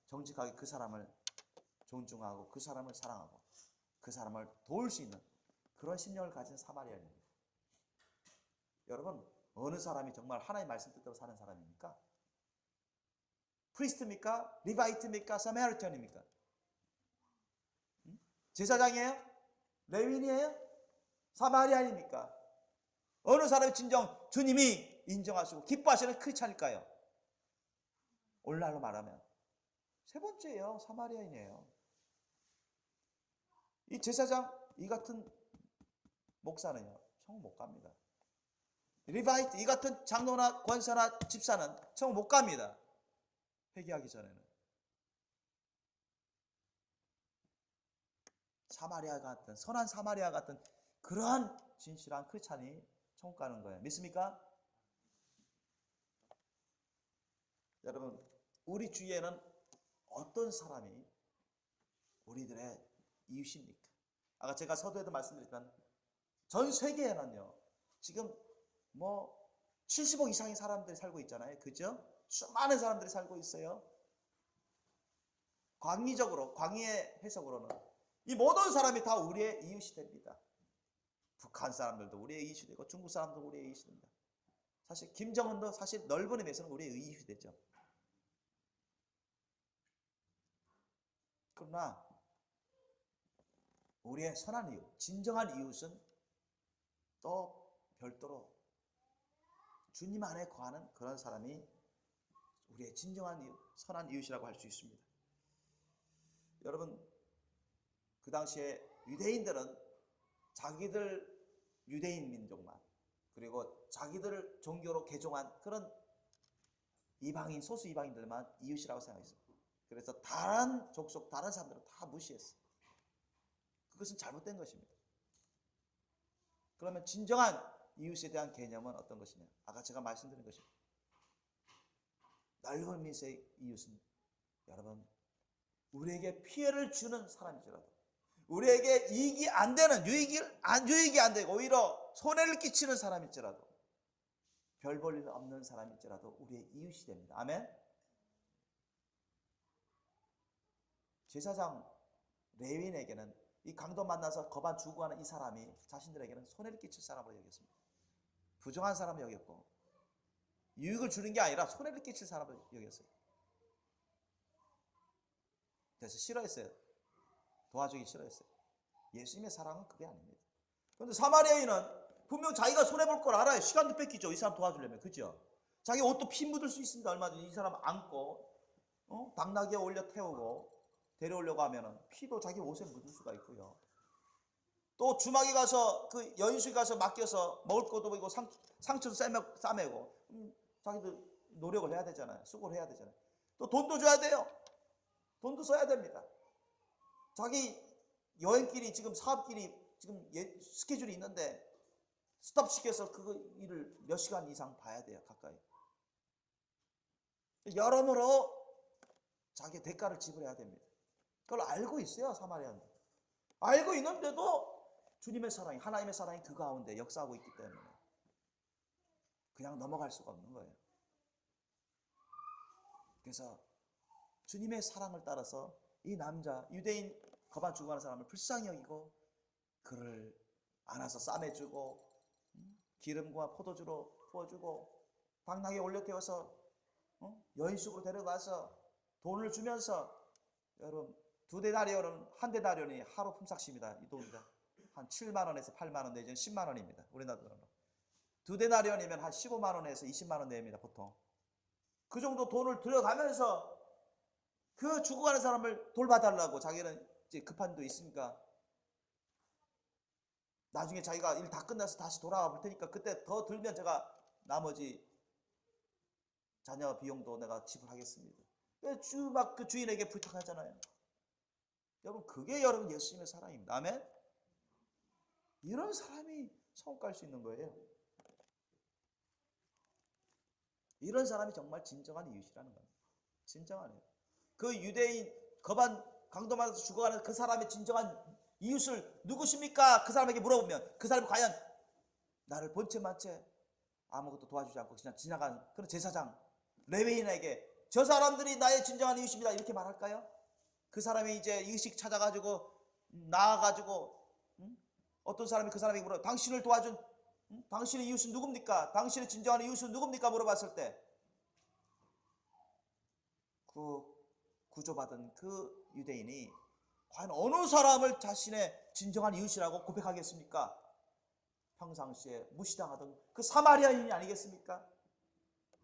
정직하게 그 사람을 존중하고 그 사람을 사랑하고 그 사람을 도울 수 있는 그런 심령을 가진 사마리아인입니다. 여러분, 어느 사람이 정말 하나님의 말씀 뜻대로 사는 사람입니까? 프리스트입니까? 리바이트입니까? 사마리탄입니까? 제사장이에요? 레위인이에요? 사마리아인입니까? 어느 사람이 진정 주님이 인정하시고 기뻐하시는 크리스찬일까요? 오늘날로 말하면 세 번째예요. 사마리아인이에요. 이 제사장, 이 같은 목사는요, 천국 못 갑니다. 리바이트, 이 같은 장로나 권사나 집사는 천국 못 갑니다. 회개하기 전에는. 사마리아 같은, 선한 사마리아 같은 그러한 진실한 크리스찬이 천국 가는 거예요. 믿습니까? 여러분, 우리 주위에는 어떤 사람이 우리들의 이웃입니까? 아까 제가 서두에도 말씀드렸지만 전 세계에는요, 지금 뭐 70억 이상의 사람들이 살고 있잖아요. 그죠? 수많은 사람들이 살고 있어요. 광의적으로, 광의의 해석으로는 이 모든 사람이 다 우리의 이웃이 됩니다. 북한 사람들도 우리의 이웃이 되고 중국 사람도 우리의 이웃이 됩니다. 사실 김정은도 사실 넓은 의미에서는 우리의 이웃이 되죠. 그러나 우리의 선한 이웃, 진정한 이웃은 또 별도로 주님 안에 거하는 그런 사람이 우리의 진정한 이웃, 선한 이웃이라고 할 수 있습니다. 여러분, 그 당시에 유대인들은 자기들 유대인 민족만, 그리고 자기들을 종교로 개종한 그런 이방인, 소수 이방인들만 이웃이라고 생각했어요. 그래서 다른 족속, 다른 사람들은 다 무시했어요. 그것은 잘못된 것입니다. 그러면 진정한 이웃에 대한 개념은 어떤 것이냐? 아까 제가 말씀드린 것입니다. 넓은 의미의 이웃은 여러분, 우리에게 피해를 주는 사람일지라도, 우리에게 이익이 안 되는, 유익이 안 되고 오히려 손해를 끼치는 사람일지라도, 별 볼 일 없는 사람일지라도 우리의 이웃이 됩니다. 아멘. 제사장 레위인에게는 이 강도 만나서 거반 죽어가는 이 사람이 자신들에게는 손해를 끼칠 사람으로 여겼습니다. 부정한 사람을 여겼고 유익을 주는 게 아니라 손해를 끼칠 사람을 여겼어요. 그래서 싫어했어요. 도와주기 싫어했어요. 예수님의 사랑은 그게 아닙니다. 그런데 사마리아인은 분명 자기가 손해볼 걸 알아요. 시간도 뺏기죠. 이 사람 도와주려면. 그죠? 자기 옷도 피 묻을 수 있습니다. 얼마든지 이 사람 안고 당나귀에 올려 태우고 데려오려고 하면은 피도 자기 옷에 묻을 수가 있고요. 또 주막에 가서 그 여인숙에 가서 맡겨서 먹을 것도 보이고 상처도 싸매고 자기도 노력을 해야 되잖아요. 수고를 해야 되잖아요. 또 돈도 줘야 돼요. 돈도 써야 됩니다. 자기 여행길이 지금 사업길이 지금 스케줄이 있는데 스톱시켜서 그 일을 몇 시간 이상 봐야 돼요. 가까이. 여러모로 자기 대가를 지불해야 됩니다. 그걸 알고 있어요. 사마리아는. 알고 있는데도 주님의 사랑이, 하나님의 사랑이 그 가운데 역사하고 있기 때문에 그냥 넘어갈 수가 없는 거예요. 그래서 주님의 사랑을 따라서 이 남자, 유대인 거반 죽어가는 사람을 불쌍히 여기고 그를 안아서 싸매주고 기름과 포도주로 부어주고 당나귀에 올려 태워서 여인숙으로 데려가서 돈을 주면서, 여러분, 2데나리온은, 1데나리온이 하루 품삯입니다. 이 돈입니다. 한 7만 원에서 8만 원 내지는 10만 원입니다. 우리나라 돈으로. 2데나리온이면 한 15만 원에서 20만 원 내입니다. 보통. 그 정도 돈을 들여가면서 그 죽어가는 사람을 돌봐달라고, 자기는 이제 급한 도 있으니까 나중에 자기가 일 다 끝나서 다시 돌아와 볼 테니까 그때 더 들면 제가 나머지 자녀 비용도 내가 지불하겠습니다. 막 그 주인에게 부탁하잖아요. 여러분, 그게 여러분 예수님의 사랑입니다. 아멘. 이런 사람이 천국 갈 수 있는 거예요. 이런 사람이 정말 진정한 이웃이라는 겁니다. 진정한 그 유대인 거반 강도 맞아서 죽어가는 그 사람의 진정한 이웃을 누구십니까? 그 사람에게 물어보면 그 사람이 과연 나를 본체 만체 아무것도 도와주지 않고 그냥 지나간 그런 제사장 레위인에게 저 사람들이 나의 진정한 이웃입니다 이렇게 말할까요? 그 사람이 이제 의식 찾아가지고 나아가지고 어떤 사람이 그 사람에게 물어, 당신을 도와준 당신의 이웃은 누굽니까? 당신의 진정한 이웃은 누굽니까? 물어봤을 때 그 구조받은 그 유대인이 과연 어느 사람을 자신의 진정한 이웃이라고 고백하겠습니까? 평상시에 무시당하던 그 사마리아인이 아니겠습니까?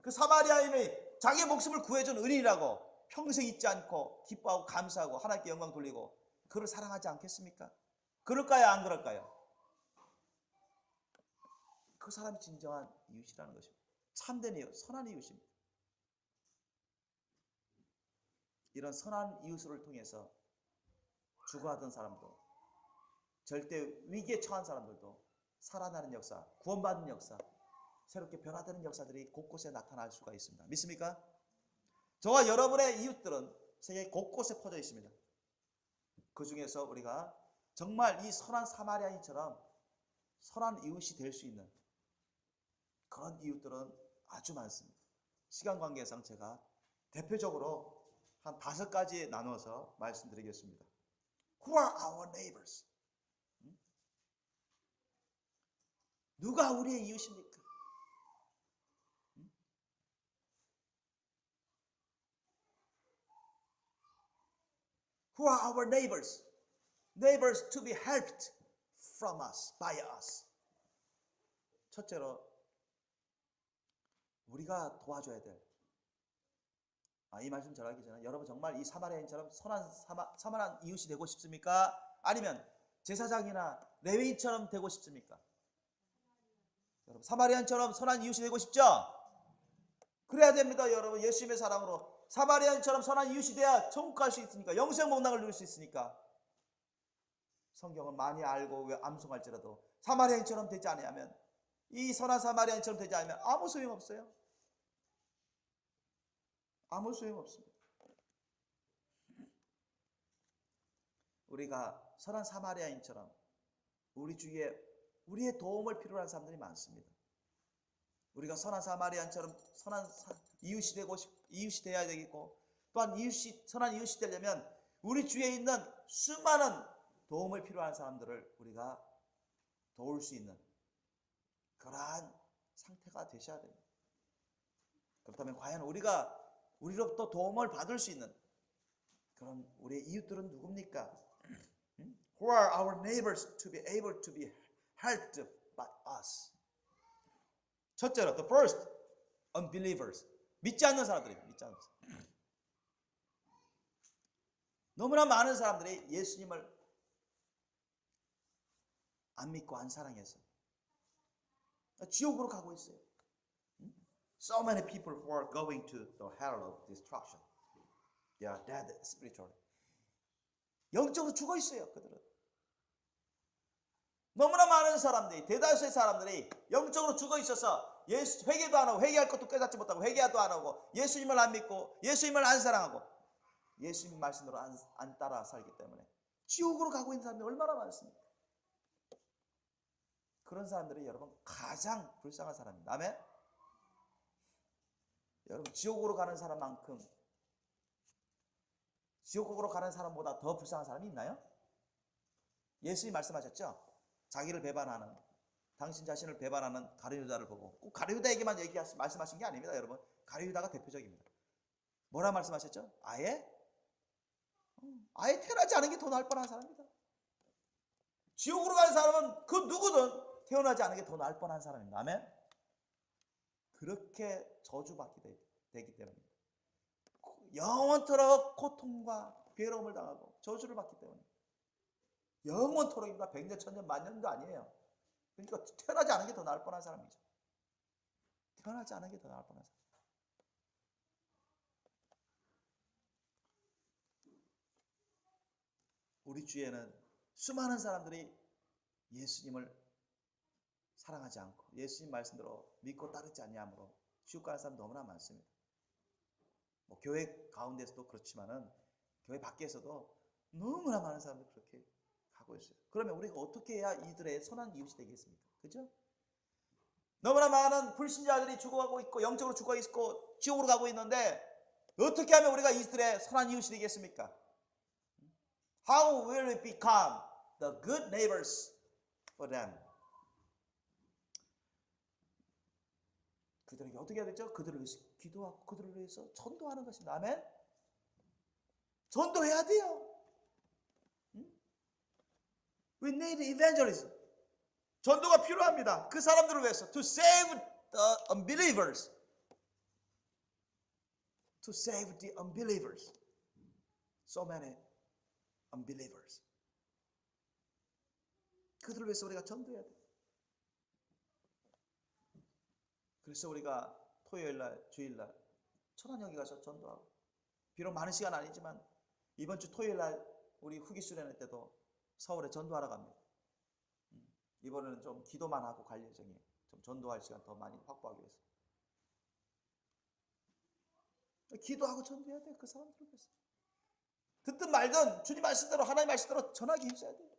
그 사마리아인이 자기의 목숨을 구해준 은인이라고 평생 잊지 않고 기뻐하고 감사하고 하나님께 영광 돌리고 그를 사랑하지 않겠습니까? 그럴까요? 안 그럴까요? 그 사람이 진정한 이웃이라는 것입니다. 참된 이웃, 선한 이웃입니다. 이런 선한 이웃을 통해서 죽어가던 사람도, 절대 위기에 처한 사람들도 살아나는 역사, 구원받는 역사, 새롭게 변화되는 역사들이 곳곳에 나타날 수가 있습니다. 믿습니까? 저와 여러분의 이웃들은 세계 곳곳에 퍼져 있습니다. 그 중에서 우리가 정말 이 선한 사마리아인처럼 선한 이웃이 될 수 있는 그런 이웃들은 아주 많습니다. 시간 관계상 제가 대표적으로 한 5가지 나눠서 말씀드리겠습니다. Who are our neighbors? 누가 우리의 이웃입니까? Who are our neighbors? Neighbors to be helped from us, by us. 첫째로 우리가 도와줘야 될. 이 말씀 전하기 전에 여러분 정말 이 사마리아인처럼 선한 이웃이 되고 싶습니까? 아니면 제사장이나 레위인처럼 되고 싶습니까? 여러분 사마리아인처럼 선한 이웃이 되고 싶죠? 그래야 됩니다. 여러분 예수님의 사랑으로 사마리아인처럼 선한 이웃이 돼야 천국 갈 수 있으니까, 영생 복락을 누릴 수 있으니까. 성경은 많이 알고 암송할지라도 사마리아인처럼 되지 않으면, 이 선한 사마리아인처럼 되지 않으면 아무 소용없어요. 아무 소용없습니다. 우리가 선한 사마리아인처럼 우리 주위에 우리의 도움을 필요로 하는 사람들이 많습니다. 우리가 선한 사마리아인처럼 선한 이웃이 되어야 되겠고, 또한 선한 이웃이 되려면 우리 주위에 있는 수많은 도움을 필요한 사람들을 우리가 도울 수 있는 그러한 상태가 되셔야 됩니다. 그렇다면 과연 우리로부터 도움을 받을 수 있는 그런 우리의 이웃들은 누굽니까? Who are our neighbors to be able to be helped by us? 첫째로, the first, unbelievers. 믿지 않는 사람들입니다. 믿지 않는 사람. 너무나 많은 사람들이 예수님을 안 믿고 안 사랑해서 지옥으로 가고 있어요. So many people who are going to the hell of destruction. They are dead spiritually. 영적으로 죽어 있어요, 그들은. 너무나 많은 사람들이, 대다수의 사람들이 영적으로 죽어 있어서 회개도 안 하고, 회개할 것도 깨닫지 못하고, 회개도 안 하고, 예수님을 안 믿고, 예수님을 안 사랑하고, 예수님 말씀으로 안 따라 살기 때문에 지옥으로 가고 있는 사람들이 얼마나 많습니까? 그런 사람들이 여러분 가장 불쌍한 사람입니다. 아멘? 여러분 지옥으로 가는 사람만큼, 지옥으로 가는 사람보다 더 불쌍한 사람이 있나요? 예수님이 말씀하셨죠? 자기를 배반하는, 당신 자신을 배반하는 가룟유다를 보고, 꼭 가룟유다에게만 말씀하신 게 아닙니다. 여러분 가룟유다가 대표적입니다. 뭐라 말씀하셨죠? 아예 태어나지 않은 게 더 나을 뻔한 사람입니다. 지옥으로 가는 사람은 그 누구든 태어나지 않은 게 더 나을 뻔한 사람입니다. 아멘? 그렇게 저주받게 되기 때문에 영원토록 고통과 괴로움을 당하고 저주를 받기 때문에, 영원토록입니다. 100년, 1000년, 만년도 아니에요. 그러니까 태어나지 않은 게 더 나을 뻔한 사람이죠. 태어나지 않은 게 더 나을 뻔한 사람. 우리 주위에는 수많은 사람들이 예수님을 사랑하지 않고 예수님 말씀대로 믿고 따르지 아니함으로 지옥 가는 사람 너무나 많습니다. 교회 가운데서도 그렇지만은 교회 밖에서도 너무나 많은 사람들이 그렇게 가고 있어요. 그러면 우리가 어떻게 해야 이들의 선한 이웃이 되겠습니까? 그죠? 너무나 많은 불신자들이 죽어가고 있고, 영적으로 죽어 있고, 지옥으로 가고 있는데 어떻게 하면 우리가 이들의 선한 이웃이 되겠습니까? How will we become the good neighbors for them? 그들에게 어떻게 해야 되죠? 그들을 위해서 기도하고 그들을 위해서 전도하는 것입니다. 아멘? 전도해야 돼요. We need evangelism. 전도가 필요합니다. 그 사람들을 위해서. To save the unbelievers. To save the unbelievers. So many unbelievers. 그들을 위해서 우리가 전도해야 돼. 그래서 우리가 토요일날, 주일날 천안역에 가서 전도하고, 비록 많은 시간 아니지만 이번 주 토요일날 우리 후기 수련회 때도 서울에 전도하러 갑니다. 이번에는 좀 기도만 하고 갈 예정이에요. 좀 전도할 시간 더 많이 확보하기 위해서. 기도하고 전도해야 돼. 그 사람들을 위해서. 듣든 말든 주님 말씀대로, 하나님 말씀대로 전하기 힘써야 돼.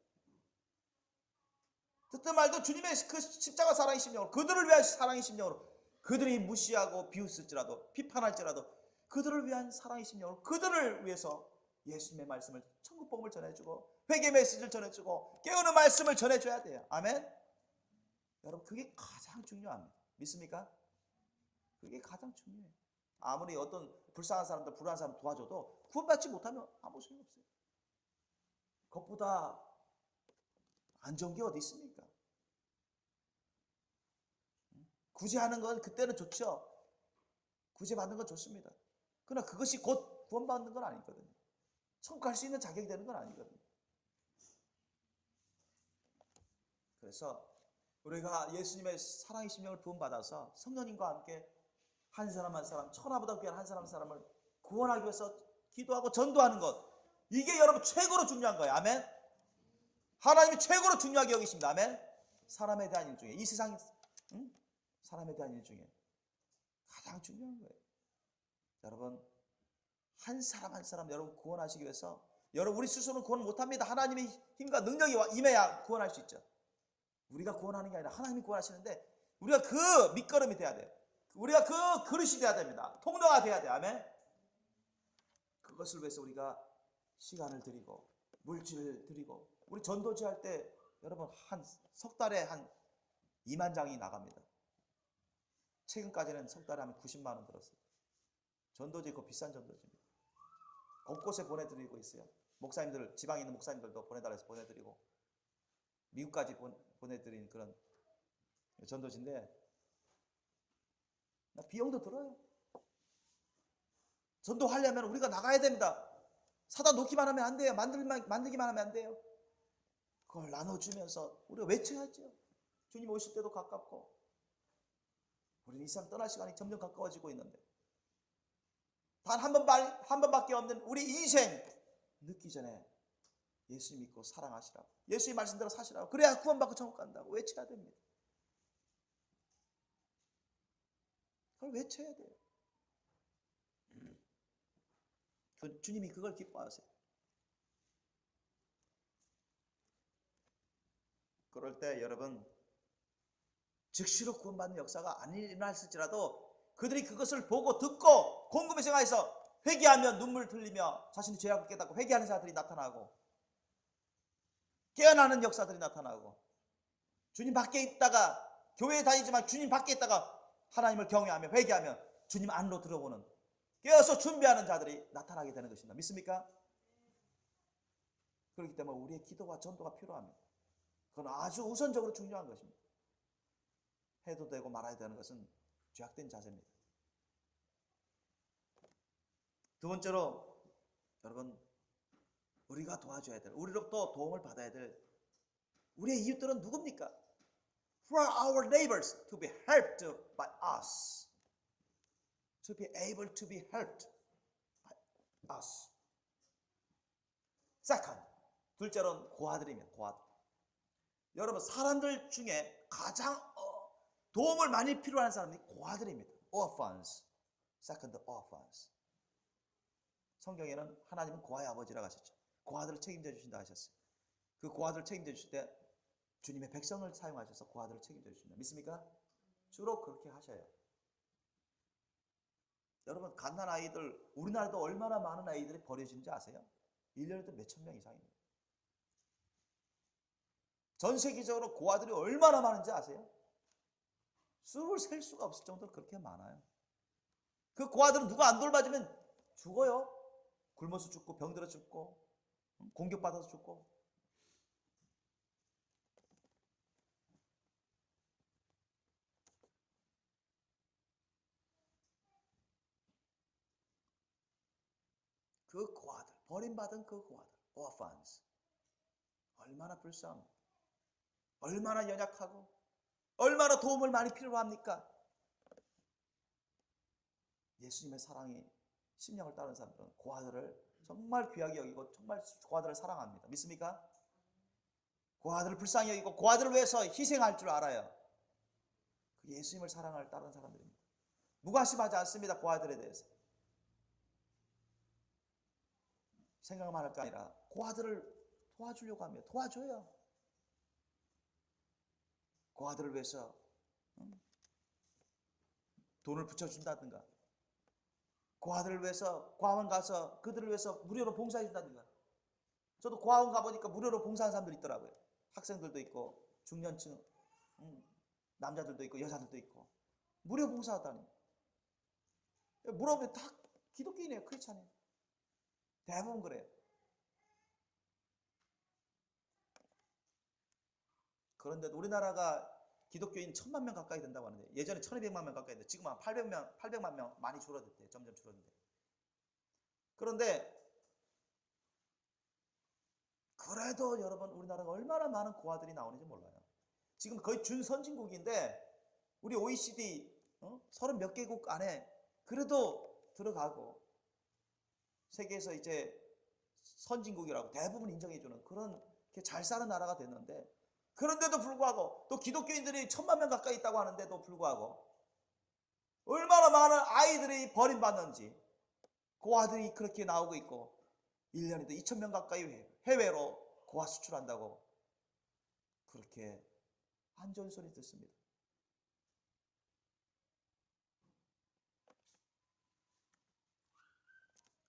듣든 말든 주님의 그 십자가 사랑의 심령으로, 그들을 위한 사랑의 심령으로, 그들이 무시하고 비웃을지라도, 비판할지라도 그들을 위한 사랑의 심령으로, 그들을 위해서 예수님의 말씀을, 천국 복음을 전해주고, 회개 메시지를 전해주고, 깨우는 말씀을 전해줘야 돼요. 아멘. 여러분, 그게 가장 중요합니다. 믿습니까? 그게 가장 중요해요. 아무리 어떤 불쌍한 사람들, 불안한 사람 도와줘도 구원받지 못하면 아무 소용없어요. 그것보다 안 좋은 게 어디 있습니까? 구제하는 건 그때는 좋죠. 구제받는 건 좋습니다. 그러나 그것이 곧 구원받는 건 아니거든요. 천국 갈 수 있는 자격이 되는 건 아니거든요. 그래서 우리가 예수님의 사랑의 심령을 부음받아서 성령님과 함께 한 사람 한 사람, 천하보다 귀한 한 사람 한 사람을 구원하기 위해서 기도하고 전도하는 것, 이게 여러분 최고로 중요한 거예요. 아멘. 하나님이 최고로 중요하게 여기십니다. 아멘. 사람에 대한 일 중에, 이 세상 사람에 대한 일 중에 가장 중요한 거예요. 여러분, 한 사람 한 사람 여러분 구원하시기 위해서, 여러분 우리 스스로는 구원 못합니다. 하나님의 힘과 능력이 임해야 구원할 수 있죠. 우리가 구원하는 게 아니라 하나님이 구원하시는데, 우리가 그 밑거름이 돼야 돼요. 우리가 그 그릇이 돼야 됩니다. 통로가 돼야 돼요. 아멘. 그것을 위해서 우리가 시간을 드리고 물질을 드리고, 우리 전도지 할 때 여러분 한 석 달에 한 2만 장이 나갑니다. 최근까지는 석 달에 한 90만 원 들었어요. 전도지 그 비싼 전도지입니다. 곳곳에 보내드리고 있어요. 목사님들, 지방에 있는 목사님들도 보내달라 해서 보내드리고, 미국까지 보내드린 그런 전도지인데, 비용도 들어요. 전도하려면 우리가 나가야 됩니다. 사다 놓기만 하면 안 돼요. 만들기만 하면 안 돼요. 그걸 나눠주면서 우리가 외쳐야죠. 주님 오실 때도 가깝고, 우리는 이 세상 떠날 시간이 점점 가까워지고 있는데, 단 한 번밖에 없는 우리 인생 늦기 전에 예수님 믿고 사랑하시라고, 예수님 말씀대로 사시라고, 그래야 구원받고 천국 간다고 외쳐야 됩니다. 그걸 외쳐야 돼요. 주님이 그걸 기뻐하세요. 그럴 때 여러분, 즉시로 구원받는 역사가 안 일어났을지라도 그들이 그것을 보고 듣고 곰곰이 생각해서 회개하면 눈물 흘리며 자신의 죄악을 깨닫고 회개하는 자들이 나타나고, 깨어나는 역사들이 나타나고, 주님 밖에 있다가 교회에 다니지만 주님 밖에 있다가 하나님을 경외하며 회개하며 주님 안으로 들어오는, 깨어서 준비하는 자들이 나타나게 되는 것입니다. 믿습니까? 그렇기 때문에 우리의 기도와 전도가 필요합니다. 그건 아주 우선적으로 중요한 것입니다. 해도 되고 말아야 되는 것은 죄악된 자세입니다. 두 번째로 여러분, 우리가 도와줘야 될, 우리로부터 도움을 받아야 될 우리의 이웃들은 누굽니까? Who are our neighbors to be helped by us? To be able to be helped by us. Second, 둘째로는 고아들입니다. 고아들. 여러분, 사람들 중에 가장 도움을 많이 필요한 사람이 고아들입니다. Orphans. Second, orphans. 성경에는 하나님은 고아의 아버지라고 하셨죠. 고아들을 책임져 주신다 하셨어요. 그 고아들을 책임져 주실 때 주님의 백성을 사용하셔서 고아들을 책임져 주신다. 믿습니까? 주로 그렇게 하셔요. 여러분, 갓난 아이들, 우리나라도 얼마나 많은 아이들이 버려지는지 아세요? 1년에도 몇천 명 이상입니다. 전 세계적으로 고아들이 얼마나 많은지 아세요? 수를 셀 수가 없을 정도로 그렇게 많아요. 그 고아들은 누가 안 돌봐주면 죽어요. 굶어서 죽고, 병들어 죽고, 공격받아서 죽고. 그 고아들, 버림받은 그 고아들, orphans, 얼마나 불쌍합니까? 얼마나 연약하고 얼마나 도움을 많이 필요로 합니까? 예수님의 사랑이 심령을 따르는 사람들은 고아들을 정말 귀하게 여기고 정말 고아들을 사랑합니다. 믿습니까? 고아들을 불쌍히 여기고 고아들을 위해서 희생할 줄 알아요. 그 예수님을 사랑을 따르는 사람들입니다. 무관심하지 않습니다. 고아들에 대해서. 생각만 할 게 아니라 고아들을 도와주려고 하며 도와줘요. 고아들을 위해서 돈을 붙여준다든가, 고아들을 위해서 고아원 가서 그들을 위해서 무료로 봉사해준다든가. 저도 고아원 가보니까 무료로 봉사하는 사람들이 있더라고요. 학생들도 있고 중년층 남자들도 있고 여자들도 있고 무료 봉사하다니. 물어보면 다 기독교인이에요. 크리스찬이에요. 대부분 그래요. 그런데 우리나라가 기독교인 1000만 명 가까이 된다고 하는데, 예전에 1200만 명 가까이 됐는데 지금 한 800만 명 많이 줄어들대요. 점점 줄어든대. 그런데 그래도 여러분, 우리나라가 얼마나 많은 고아들이 나오는지 몰라요. 지금 거의 준선진국인데 우리 OECD 30몇 개국 안에 그래도 들어가고 세계에서 이제 선진국이라고 대부분 인정해주는 그런 잘 사는 나라가 됐는데, 그런데도 불구하고 또 기독교인들이 1000만 명 가까이 있다고 하는데도 불구하고 얼마나 많은 아이들이 버림받는지, 고아들이 그렇게 나오고 있고 1년에도 2000명 가까이 해외로 고아 수출한다고 그렇게 안 좋은 소리 듣습니다.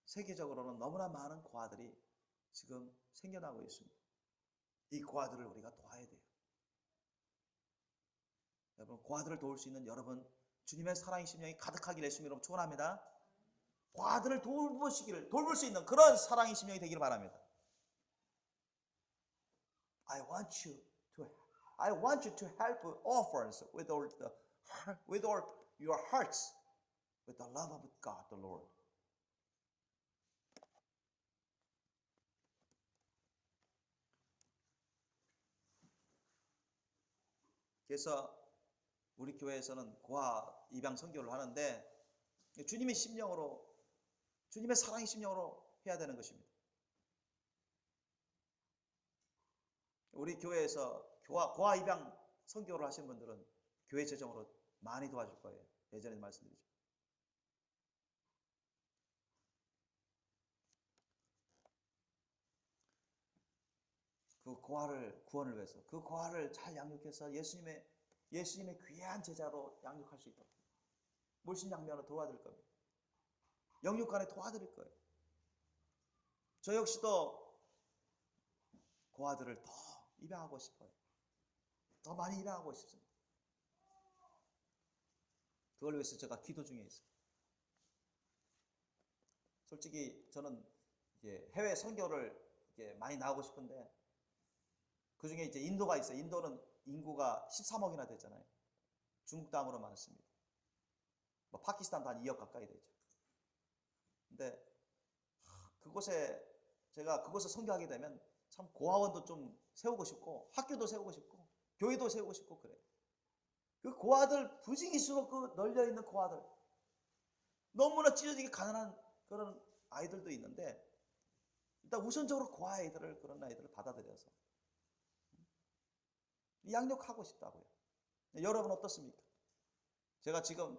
세계적으로는 너무나 많은 고아들이 지금 생겨나고 있습니다. 이 고아들을 우리가 도와야 돼요. 여러분, 고아들을 도울 수 있는 여러분, 주님의 사랑의 심령이 가득하기를 예수님으로 축원합니다. 고아들을 돌볼 수 있는 그런 사랑의 심령이 되기를 바랍니다. I want you to help orphans with all your hearts, with the love of God the Lord. 그래서 우리 교회에서는 고아 입양 선교를 하는데 주님의 심령으로, 주님의 사랑의 심령으로 해야 되는 것입니다. 우리 교회에서 고아 입양 선교를 하시는 분들은 교회 재정으로 많이 도와줄 거예요. 예전에 말씀드리죠. 그 고아를 구원을 위해서, 그 고아를 잘 양육해서 예수님의 귀한 제자로 양육할 수 있도록 물신양면으로 도와드릴 겁니다. 영육간에 도와드릴 거예요. 저 역시도 고아들을 더 입양하고 싶어요. 더 많이 입양하고 싶습니다. 그걸 위해서 제가 기도 중에 있어요. 솔직히 저는 이제 해외 선교를 이제 많이 나가고 싶은데, 그 중에 이제 인도가 있어요. 인도는 인구가 13억이나 되잖아요. 중국 다음으로 많습니다. 뭐 파키스탄도 한 2억 가까이 되죠. 근데 제가 그곳에 선교하게 되면 참 고아원도 좀 세우고 싶고 학교도 세우고 싶고 교회도 세우고 싶고 그래요. 그 고아들, 부지기수로 그 널려있는 고아들, 너무나 찢어지게 가난한 그런 아이들도 있는데, 일단 우선적으로 고아 아이들을, 그런 아이들을 받아들여서 양육하고 싶다고요. 여러분 어떻습니까? 제가 지금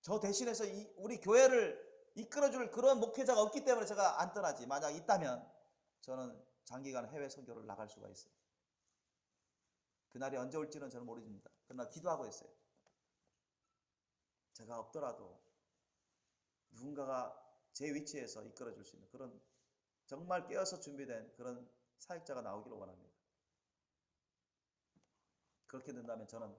저 대신해서 우리 교회를 이끌어줄 그런 목회자가 없기 때문에 제가 안 떠나지, 만약 있다면 저는 장기간 해외 선교를 나갈 수가 있어요. 그날이 언제 올지는 저는 모릅니다. 그러나 기도하고 있어요. 제가 없더라도 누군가가 제 위치에서 이끌어줄 수 있는 그런 정말 깨어서 준비된 그런 사역자가 나오기를 원합니다. 그렇게 된다면 저는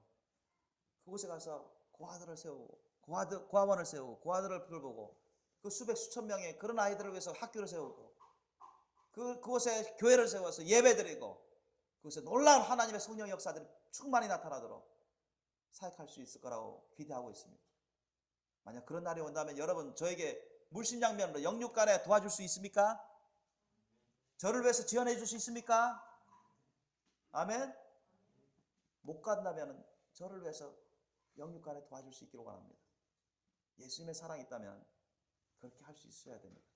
그곳에 가서 고아들을 세우고 고아원을 세우고 고아들을 돌보고 그 수천 명의 그런 아이들을 위해서 학교를 세우고 그곳에 교회를 세워서 예배드리고 그곳에 놀라운 하나님의 성령 역사들이 충만히 나타나도록 사역할 수 있을 거라고 기대하고 있습니다. 만약 그런 날이 온다면 여러분, 저에게 물심양면으로 영육간에 도와줄 수 있습니까? 저를 위해서 지원해 줄 수 있습니까? 아멘. 못 간다면 저를 위해서 영육간에 도와줄 수 있기를 원합니다. 예수님의 사랑이 있다면 그렇게 할 수 있어야 됩니다.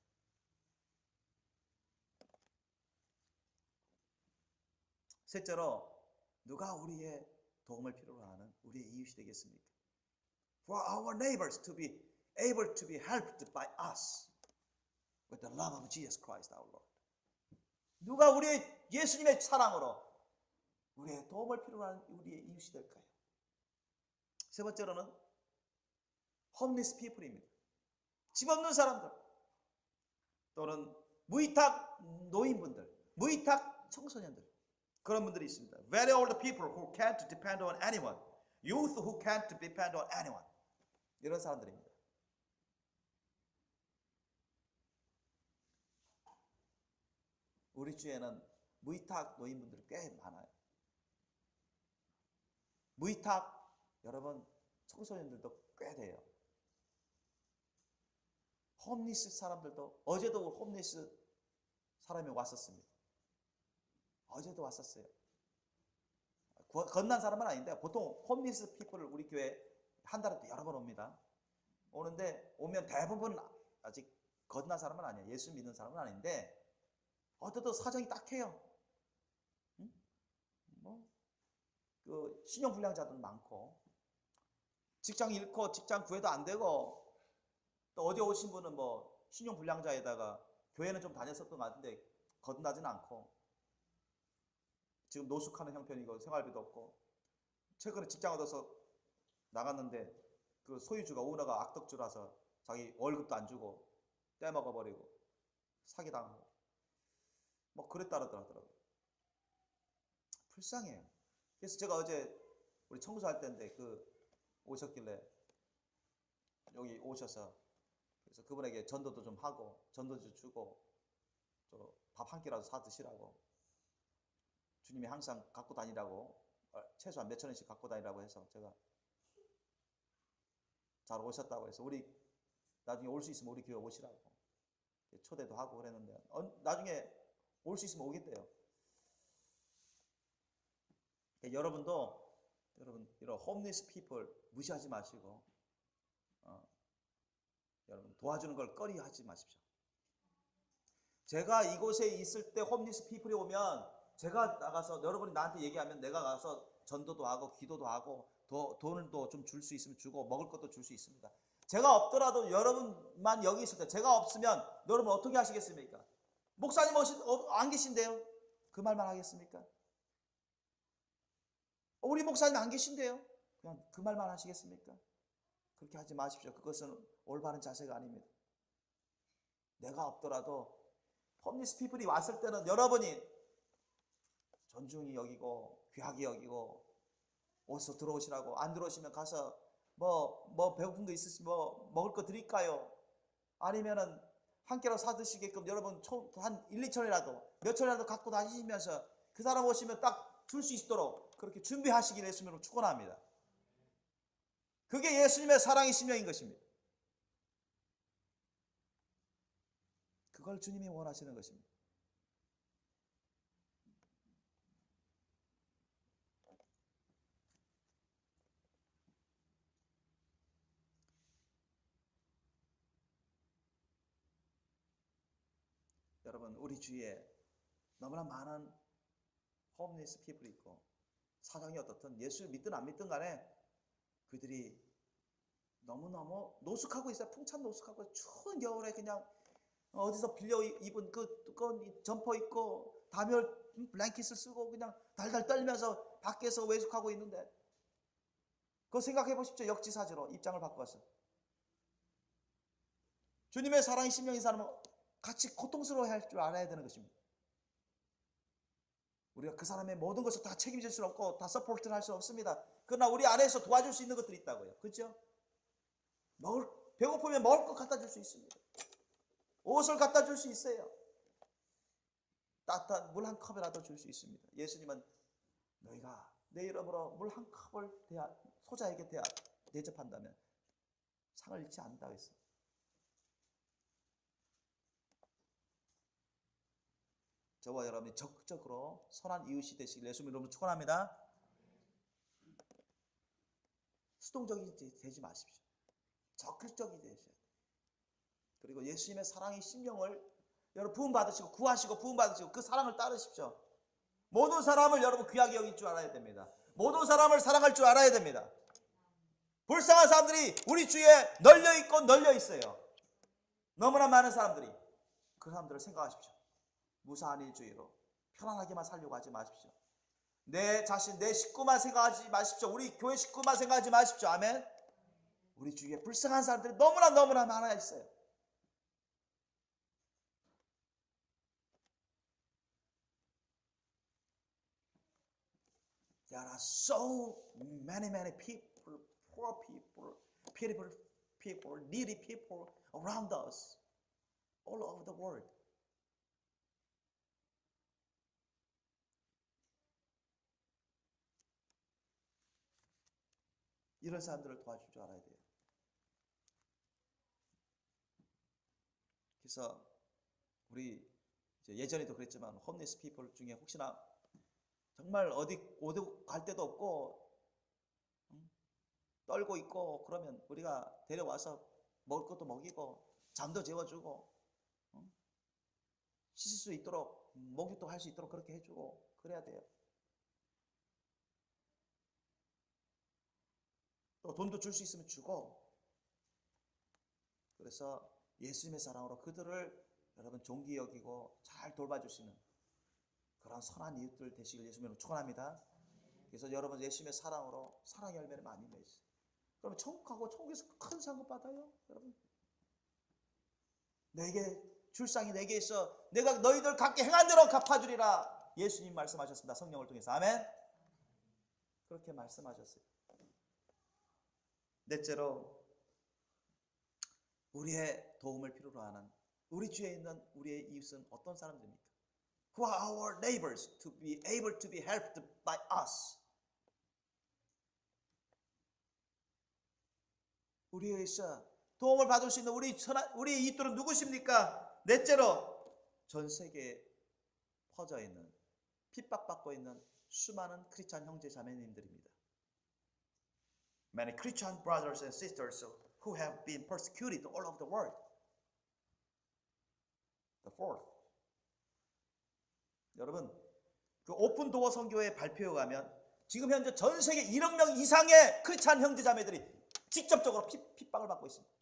셋째로, 누가 우리의 도움을 필요로 하는 우리의 이웃이 되겠습니까? For our neighbors to be able to be helped by us. with the love of Jesus Christ our Lord. 누가 우리의 예수님의 사랑으로 우리의 도움을 필요로 하는 우리의 이웃이 될까요? 세 번째로는 homeless people입니다. 집 없는 사람들 또는 무위탁 노인분들, 무위탁 청소년들 그런 분들이 있습니다. Very old people who can't depend on anyone. Youth who can't depend on anyone. 이런 사람들입니다. 우리 주에는 무위탁 노인분들이 꽤 많아요. 무위탁 여러분 청소년들도 꽤 돼요. 홈리스 사람들도 어제도 홈리스 사람이 왔었습니다. 어제도 왔었어요. 건난 사람은 아닌데 보통 홈리스 피플을 우리 교회 한 달에 여러 번 옵니다. 오는데 오면 대부분 아직 건난 사람은 아니에요. 예수 믿는 사람은 아닌데 어떠도 사정이 딱해요. 응? 그 신용불량자들 많고 직장 잃고 직장 구해도 안 되고 또 어디 오신 분은 뭐 신용불량자에다가 교회는 좀 다녔었던 것 같은데 거듭나지는 않고 지금 노숙하는 형편이고 생활비도 없고 최근에 직장 얻어서 나갔는데 그 소유주가 오너가 악덕주라서 자기 월급도 안 주고 떼먹어버리고 사기당하고 뭐 그랬다 그러더라고요. 불쌍해요. 그래서 제가 어제 우리 청소할 때인데 그 오셨길래 여기 오셔서 그래서 그분에게 전도도 좀 하고 전도도 주고 밥 한 끼라도 사 드시라고 주님이 항상 갖고 다니라고 최소한 몇천 원씩 갖고 다니라고 해서 제가 잘 오셨다고 해서 우리 나중에 올 수 있으면 우리 교회 오시라고 초대도 하고 그랬는데 나중에 올 수 있으면 오겠대요. 여러분도 이런 홈리스 피플 무시하지 마시고 여러분 도와주는 걸 꺼리하지 마십시오. 제가 이곳에 있을 때 홈리스 피플이 오면 제가 나가서 여러분이 나한테 얘기하면 내가 가서 전도도 하고 기도도 하고 돈도 좀 줄 수 있으면 주고 먹을 것도 줄 수 있습니다. 제가 없더라도 여러분만 여기 있을 때 제가 없으면 여러분 어떻게 하시겠습니까? 목사님 안 계신데요? 그 말만 하겠습니까? 우리 목사님 안 계신데요? 그냥 그 말만 하시겠습니까? 그렇게 하지 마십시오. 그것은 올바른 자세가 아닙니다. 내가 없더라도 홈리스 피플이 왔을 때는 여러분이 존중히 여기고 귀하게 여기고 어디서 들어오시라고 안 들어오시면 가서 뭐 배고픈 거 있으시면 뭐 먹을 거 드릴까요? 아니면은 한 끼라도 사 드시게끔 여러분 한 1, 2천이라도 몇 천이라도 갖고 다니시면서 그 사람 오시면 딱 줄 수 있도록 그렇게 준비하시기를 예수님으로 축원합니다. 그게 예수님의 사랑의 심령인 것입니다. 그걸 주님이 원하시는 것입니다. 여러분 우리 주위에 너무나 많은 홈리스 피플이 있고 사정이 어떻든 예수를 믿든 안 믿든 간에 그들이 너무너무 노숙하고 있어요. 풍찬 노숙하고 추운 겨울에 그냥 어디서 빌려 입은 그 두꺼운 점퍼 입고 다멸 블랭킷을 쓰고 그냥 달달 떨면서 밖에서 외숙하고 있는데 그거 생각해 보십시오. 역지사지로 입장을 바꿔서 주님의 사랑이 심령인 사람은 같이 고통스러워할 줄 알아야 되는 것입니다. 우리가 그 사람의 모든 것을 다 책임질 수는 없고 다 서포트를 할 수는 없습니다. 그러나 우리 안에서 도와줄 수 있는 것들이 있다고요. 그렇죠? 배고프면 먹을 것 갖다 줄 수 있습니다. 옷을 갖다 줄 수 있어요. 따뜻한 물 한 컵이라도 줄 수 있습니다. 예수님은 너희가 내 이름으로 물 한 컵을 소자에게 대접한다면 상을 잃지 않는다고 했어요. 저와 여러분이 적극적으로 선한 이웃이 되시길 예수님 이름으로 축원합니다. 수동적이 되지 마십시오. 적극적이 되셔야 돼요. 그리고 예수님의 사랑의 심령을 여러분 부음받으시고 구하시고 부음받으시고 그 사랑을 따르십시오. 모든 사람을 여러분 귀하게 여길 줄 알아야 됩니다. 모든 사람을 사랑할 줄 알아야 됩니다. 불쌍한 사람들이 우리 주위에 널려 있고 널려 있어요. 너무나 많은 사람들이 그 사람들을 생각하십시오. 무사한 일주의로 편안하게만 살려고 하지 마십시오. 내 자신, 내 식구만 생각하지 마십시오. 우리 교회 식구만 생각하지 마십시오. 아멘. 우리 주위에 불쌍한 사람들이 너무나 많아 있어요. There are so many people, poor people, pitiful people, needy people around us, all over the world. 이런 사람들을 도와줄 줄 알아야 돼요. 그래서 우리 예전에도 그랬지만 홈리스 피플 중에 혹시나 정말 어디 갈 데도 없고 떨고 있고 그러면 우리가 데려와서 먹을 것도 먹이고 잠도 재워주고 씻을 수 있도록 목욕도 할 수 있도록 그렇게 해주고 그래야 돼요. 또 돈도 줄 수 있으면 주고. 그래서 예수님의 사랑으로 그들을 여러분 존귀 여기고 잘 돌봐주시는 그런 선한 이웃들 되시길 예수님으로 축원합니다. 그래서 여러분 예수님의 사랑으로 사랑 열매를 많이 맺으세요. 그러면 천국하고 천국에서 큰 상급 받아요. 여러분 내게 줄상이 내게 있어 내가 너희들 갖게 행한 대로 갚아주리라 예수님 말씀하셨습니다. 성령을 통해서. 아멘. 그렇게 말씀하셨어요. 넷째로 우리의 도움을 필요로 하는 우리 주위에 있는 우리의 이웃은 어떤 사람들입니까? Who are our neighbors to be able to be helped by us? 우리에서 도움을 받을 수 있는 우리 이웃들은 누구십니까? 넷째로 전 세계에 퍼져 있는 핍박받고 있는 수많은 크리스찬 형제 자매님들입니다. Many Christian brothers and sisters who have been persecuted all over the world. The fourth. 여러분, 그 오픈 도어 선교회 발표에 가면 지금 현재 전 세계 1억 명 이상의 크리스찬 형제 자매들이 직접적으로 핍박을 받고 있습니다.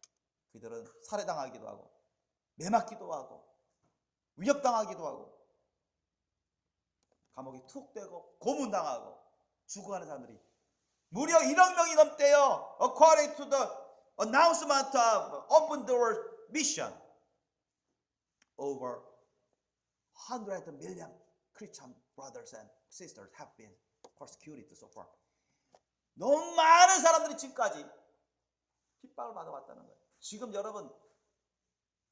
그들은 살해당하기도 하고 매맞기도 하고 위협당하기도 하고 감옥에 투옥되고 고문당하고 죽어가는 사람들이 무려 1억 명이 넘대요. According to the announcement of Open Door Mission, over 100 million Christian brothers and sisters have been persecuted so far. 너무 많은 사람들이 지금까지 핍박을 받아왔다는 거예요. 지금 여러분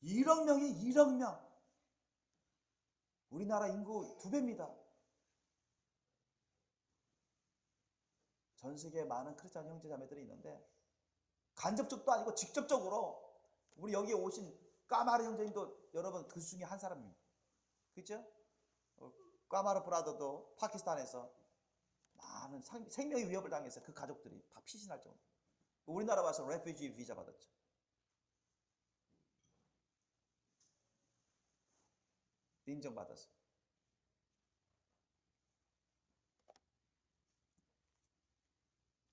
1억 명이 1억 명. 우리나라 인구 2배입니다. 전 세계에 많은 크리스찬 형제 자매들이 있는데 간접적도 아니고 직접적으로 우리 여기에 오신 까마르 형제님도 여러분 그 중에 한 사람입니다. 그렇죠? 까마르 브라더도 파키스탄에서 많은 생명의 위협을 당해서 그 가족들이 다 피신할 정도. 우리나라 와서 레퓨지 비자 받았죠. 인정받았어요.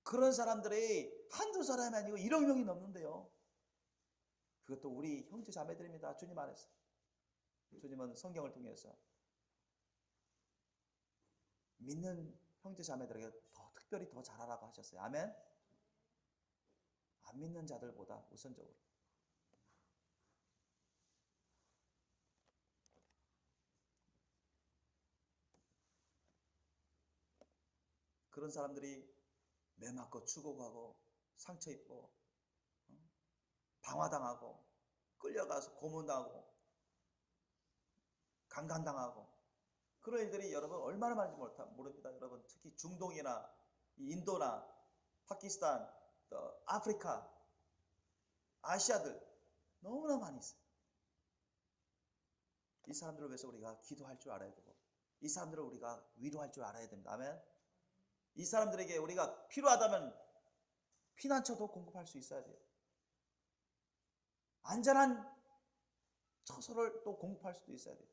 그런 사람들이 한두 사람이 아니고 1억 명이 넘는데요. 그것도 우리 형제 자매들입니다. 주님 안에서. 주님은 성경을 통해서 믿는 형제 자매들에게 더 특별히 더 잘하라고 하셨어요. 아멘. 안 믿는 자들보다 우선적으로. 그런 사람들이 매맞고 추곡하고 상처 입고 방화당하고 끌려가서 고문당하고 강간당하고 그런 일들이 여러분 얼마나 많은지 모릅니다. 여러분 특히 중동이나 인도나 파키스탄, 또 아프리카, 아시아들 너무나 많이 있어요. 이 사람들을 위해서 우리가 기도할 줄 알아야 되고 이 사람들을 우리가 위로할 줄 알아야 됩니다. 아멘. 이 사람들에게 우리가 필요하다면 피난처도 공급할 수 있어야 돼요. 안전한 처소를 또 공급할 수도 있어야 돼요.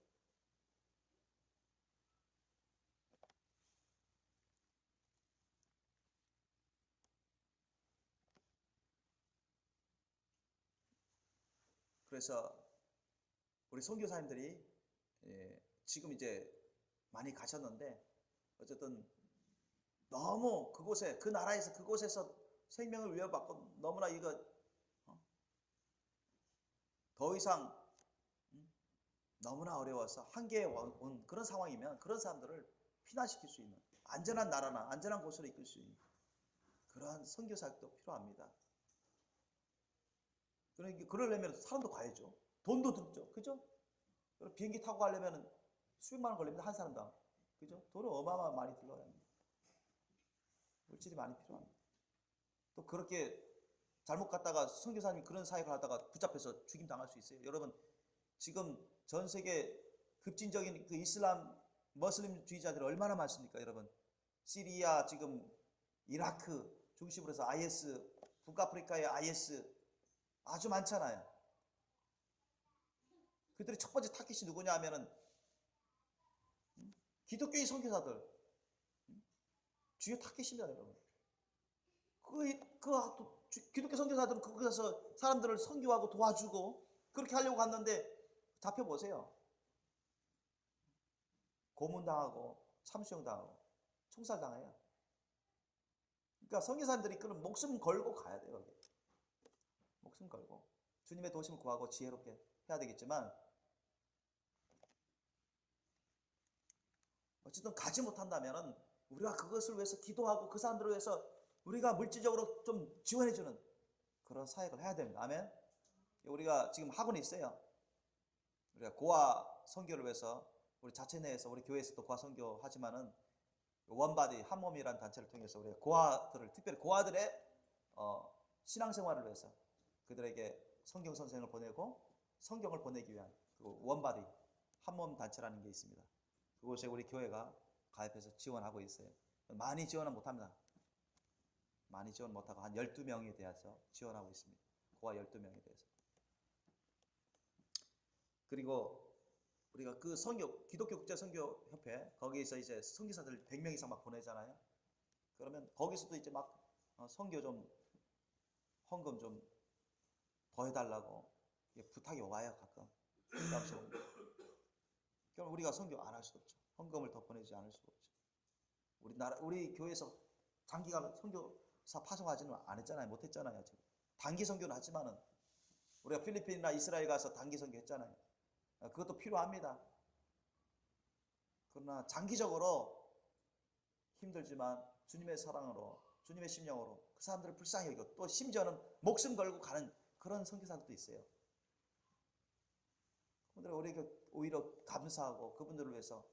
그래서 우리 선교사님들이 지금 이제 많이 가셨는데 어쨌든 너무 그곳에 그 나라에서 그곳에서 생명을 위협받고 너무나 이거 더 이상 너무나 어려워서 한계에 온 그런 상황이면 그런 사람들을 피난시킬 수 있는 안전한 나라나 안전한 곳으로 이끌 수 있는 그러한 선교사역도 필요합니다. 그러려면 사람도 가야죠. 돈도 들죠. 그죠? 비행기 타고 가려면 수백만 원 걸립니다. 한 사람당. 그죠? 돈을 어마어마하게 많이 들어야 합니다. 물질이 많이 필요합니다. 또 그렇게 잘못 갔다가 선교사님 그런 사역을 하다가 붙잡혀서 죽임 당할 수 있어요. 여러분 지금 전 세계 급진적인 그 이슬람 머슬림주의자들이 얼마나 많습니까? 여러분 시리아 지금 이라크 중심으로 해서 IS 북아프리카의 IS 아주 많잖아요. 그들의 첫 번째 타깃이 누구냐 하면은 기독교인 선교사들 주요 타깃입니다, 여러분. 기독교 선교사들은 거기서 사람들을 선교하고 도와주고 그렇게 하려고 갔는데 잡혀보세요. 고문당하고 참수형당하고 총살당해요. 그러니까 선교사님들이 그런 목숨 걸고 가야 돼요. 여기. 목숨 걸고 주님의 도심을 구하고 지혜롭게 해야 되겠지만 어쨌든 가지 못한다면 우리가 그것을 위해서 기도하고 그 사람들을 위해서 우리가 물질적으로 좀 지원해주는 그런 사역을 해야 됩니다. 아멘. 우리가 지금 학원이 있어요. 우리가 고아 선교를 위해서 우리 자체 내에서 우리 교회에서도 고아 선교 하지만은 원바디 한몸이라는 단체를 통해서 우리가 고아들을 특별히 고아들의 신앙생활을 위해서 그들에게 성경 선생을 보내고 성경을 보내기 위한 그 원바디 한몸 단체라는 게 있습니다. 그곳에 우리 교회가 가입해서 지원하고 있어요. 많이 지원은 못합니다. 많이 지원 못하고 한 12명에 대해서 지원하고 있습니다. 고아 12명에 대해서. 그리고 우리가 그 기독교 국제 선교 협회 거기에서 이제 선교사들 100명 이상 막 보내잖아요. 그러면 거기서도 이제 막 선교 좀 헌금 좀 더 해달라고 부탁이 와요 가끔. 그럼 우리가 선교 안 할 수도 없죠. 헌금을 더 보내지 않을 수가 없죠. 우리 교회에서 장기간 선교사 파송하지는 안 했잖아요. 못 했잖아요. 지금. 단기 선교는 하지만은 우리가 필리핀이나 이스라엘 가서 단기 선교 했잖아요. 그것도 필요합니다. 그러나 장기적으로 힘들지만 주님의 사랑으로 주님의 심령으로 그 사람들을 불쌍히 여기고 또 심지어는 목숨 걸고 가는 그런 선교사들도 있어요. 그분들 우리가 오히려 감사하고 그분들을 위해서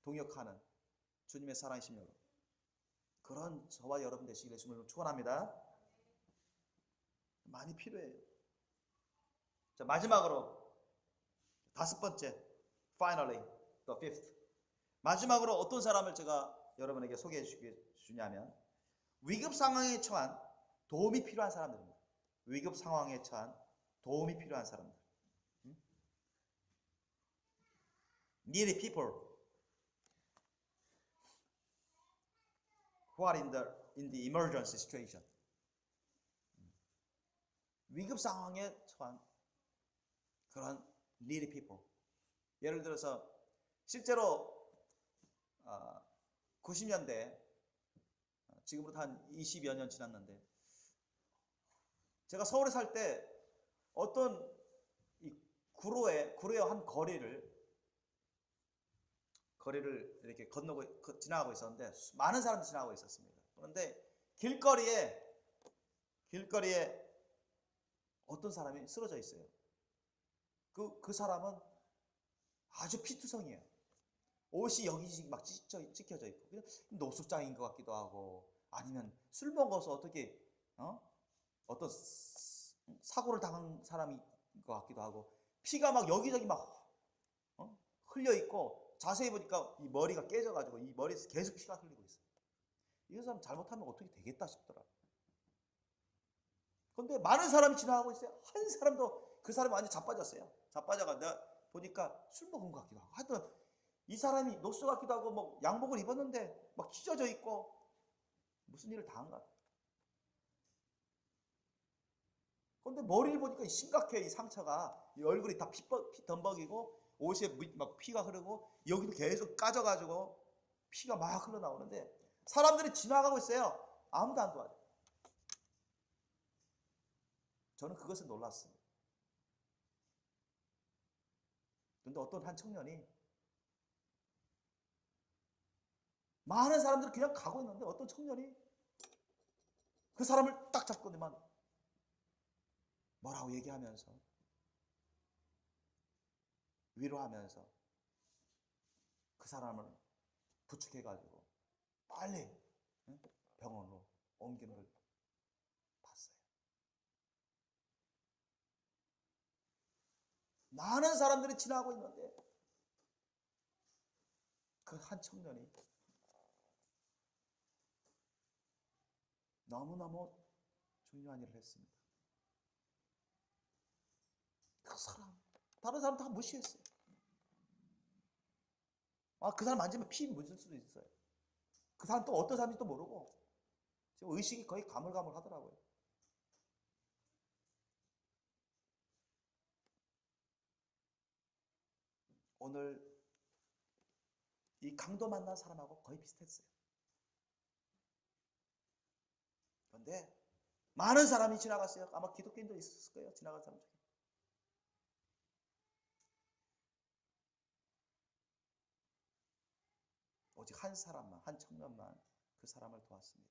동역하는 주님의 사랑의 심령으로 그런 저와 여러분 되시기를 주님으로 축원합니다. 많이 필요해요. 자, 마지막으로 5번째, finally, the fifth. 마지막으로 어떤 사람을 제가 여러분에게 소개해 주냐면 위급 상황에 처한 도움이 필요한 사람들입니다. 위급 상황에 처한 도움이 필요한 사람들. Needy people who are in the emergency situation. 위급 상황에 처한 그런 needy people. 예를 들어서 실제로 90년대 지금부터 한 20여 년 지났는데 제가 서울에 살 때 어떤 이 구로의 한 거리를 이렇게 지나가고 있었는데 많은 사람들이 지나가고 있었습니다. 그런데 길거리에 어떤 사람이 쓰러져 있어요. 그 사람은 아주 피투성이에요. 옷이 여기저기 막 찢겨져 있고 그냥 노숙자인 것 같기도 하고 아니면 술 먹어서 어떤 사고를 당한 사람인 것 같기도 하고 피가 막 여기저기 막 흘려 있고 자세히 보니까 이 머리가 깨져가지고 이 머리에서 계속 피가 흘리고 있어요. 이 사람 잘못하면 어떻게 되겠다 싶더라. 그런데 많은 사람이 지나가고 있어요. 한 사람도 그 사람이 완전 자빠졌어요. 자빠져가 내가 보니까 술 먹은 것 같기도 하고 하여튼 이 사람이 노숙 같기도 하고 뭐 양복을 입었는데 막 찢어져 있고 무슨 일을 당한 것 같아요. 근데 머리를 보니까 심각해. 이 상처가. 이 얼굴이 다 피 덤벅이고 옷에 막 피가 흐르고 여기도 계속 까져가지고 피가 막 흘러나오는데 사람들이 지나가고 있어요. 아무도 안 도와줘. 저는 그것에 놀랐습니다. 근데 어떤 한 청년이 많은 사람들이 그냥 가고 있는데 어떤 청년이 그 사람을 딱 잡고만 뭐라고 얘기하면서 위로하면서 그 사람을 부축해가지고 빨리 병원으로 옮기는 걸 봤어요. 많은 사람들이 지나고 있는데 그 한 청년이 너무너무 중요한 일을 했습니다. 그 사람, 다른 사람 다 무시했어요. 그 사람 만지면 피 묻을 수도 있어요. 그 사람 또 어떤 사람인지도 모르고 지금 의식이 거의 가물가물하더라고요. 오늘 이 강도 만난 사람하고 거의 비슷했어요. 그런데 많은 사람이 지나갔어요. 아마 기독교인도 있었을 거예요. 지나간 사람 중에. 오직 한 사람만, 한 청년만 그 사람을 도왔습니다.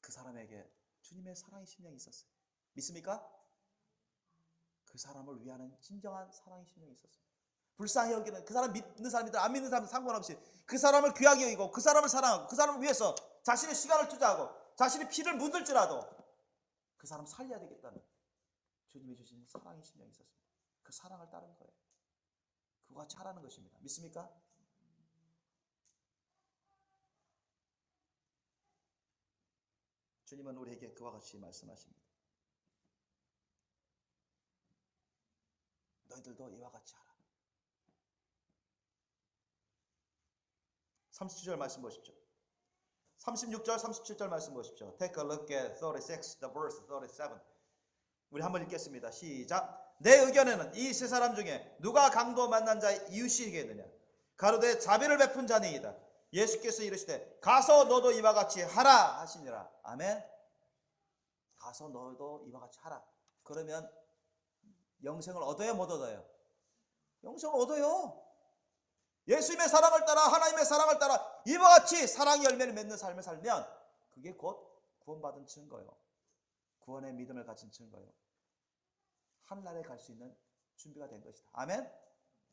그 사람에게 주님의 사랑의 심령이 있었어요. 믿습니까? 그 사람을 위하는 진정한 사랑의 심령이 있었습니다. 불쌍히 여기는 그 사람 믿는 사람이든 안 믿는 사람은 상관없이 그 사람을 귀하게 여기고 그 사람을 사랑하고 그 사람을 위해서 자신의 시간을 투자하고 자신의 피를 묻을지라도 그 사람 살려야 되겠다는 주님이 주신 사랑의 심령이 있었습니다. 그 사랑을 따른 거예요. 그거가 잘하는 것입니다. 믿습니까? 주님은 우리에게 그와 같이 말씀하십니다. 너희들도 이와 같이 하라. 37절 말씀 보십시오. 36절, 37절 말씀 보십시오. Take a look at 36, the verse 37. 우리 한번 읽겠습니다. 시작. 내 의견에는 이 세 사람 중에 누가 강도 만난 자의 이웃이겠느냐? 가로되 자비를 베푼 자니이다. 예수께서 이르시되 가서 너도 이와 같이 하라 하시니라. 아멘. 가서 너도 이와 같이 하라. 그러면 영생을 얻어요, 못 얻어요? 영생을 얻어요. 예수님의 사랑을 따라 하나님의 사랑을 따라 이와 같이 사랑의 열매를 맺는 삶을 살면 그게 곧 구원받은 증거요. 구원의 믿음을 가진 증거요. 하늘나라에 갈 수 있는 준비가 된 것이다. 아멘.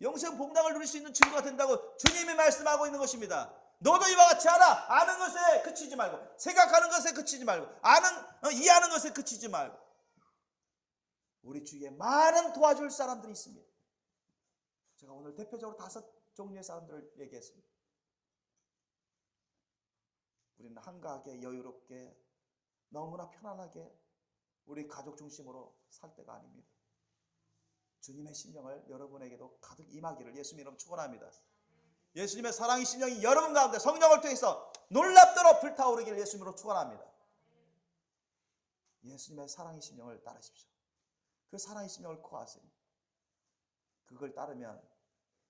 영생 복락을 누릴 수 있는 증거가 된다고 주님이 말씀하고 있는 것입니다. 너도 이와 같이 하라. 아는 것에 그치지 말고, 생각하는 것에 그치지 말고, 이해하는 것에 그치지 말고. 우리 주위에 많은 도와줄 사람들이 있습니다. 제가 오늘 대표적으로 5 종류의 사람들을 얘기했습니다. 우리는 한가하게 여유롭게 너무나 편안하게 우리 가족 중심으로 살 때가 아닙니다. 주님의 심령을 여러분에게도 가득 임하기를 예수님 이름 축원합니다. 예수님의 사랑의 심령이 여러분 가운데 성령을 통해서 놀랍도록 불타오르기를 예수님으로 축원합니다. 예수님의 사랑의 심령을 따르십시오. 그 사랑의 심령을 코하세요. 그걸 따르면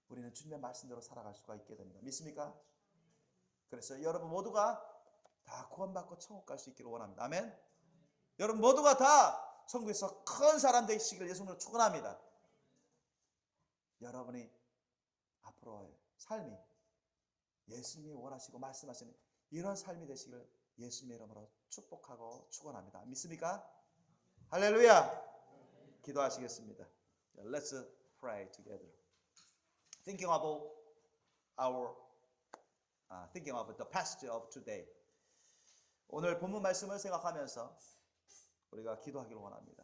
우리는 주님의 말씀대로 살아갈 수가 있게 됩니다. 믿습니까? 그래서 여러분 모두가 다 구원받고 천국 갈 수 있기를 원합니다. 아멘. 여러분 모두가 다 천국에서 큰 사람 되시길 예수님으로 축원합니다. 여러분이 앞으로의 삶이 예수님이 원하시고 말씀하시는 이런 삶이 되시길 예수님의 이름으로 축복하고 축원합니다. 믿습니까? 할렐루야. 기도하시겠습니다. Let's pray together. Thinking about the passage of today. 오늘 본문 말씀을 생각하면서 우리가 기도하기를 원합니다.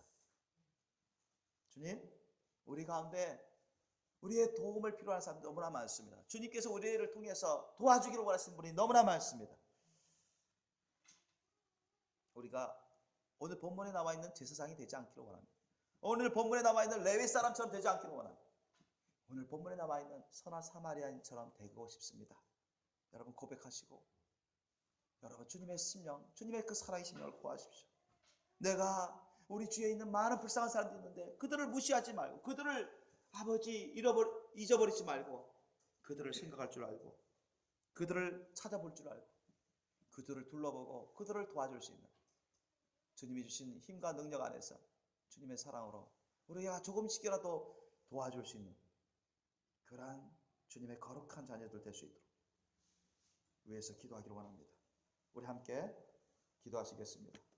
주님, 우리 가운데 우리의 도움을 필요한 사람이 너무나 많습니다. 주님께서 우리를 통해서 도와주기를 원하시는 분이 너무나 많습니다. 우리가 오늘 본문에 나와 있는 제사장이 되지 않기를 원합니다. 오늘 본문에 나와 있는 레위 사람처럼 되지 않기를 원합니다. 오늘 본문에 나와 있는 선한 사마리아인처럼 되고 싶습니다. 여러분 고백하시고 여러분, 주님의 심령, 주님의 그 살아계신 영을 구하십시오. 내가 우리 주위에 있는 많은 불쌍한 사람들이 있는데 그들을 무시하지 말고, 그들을 아버지 잊어버리지 말고, 그들을 생각할 줄 알고, 그들을 찾아볼 줄 알고, 그들을 둘러보고 그들을 도와줄 수 있는 주님이 주신 힘과 능력 안에서 주님의 사랑으로 우리가 조금씩이라도 도와줄 수 있는 그러한 주님의 거룩한 자녀들 될 수 있도록 위해서 기도하기를 원합니다. 우리 함께 기도하시겠습니다.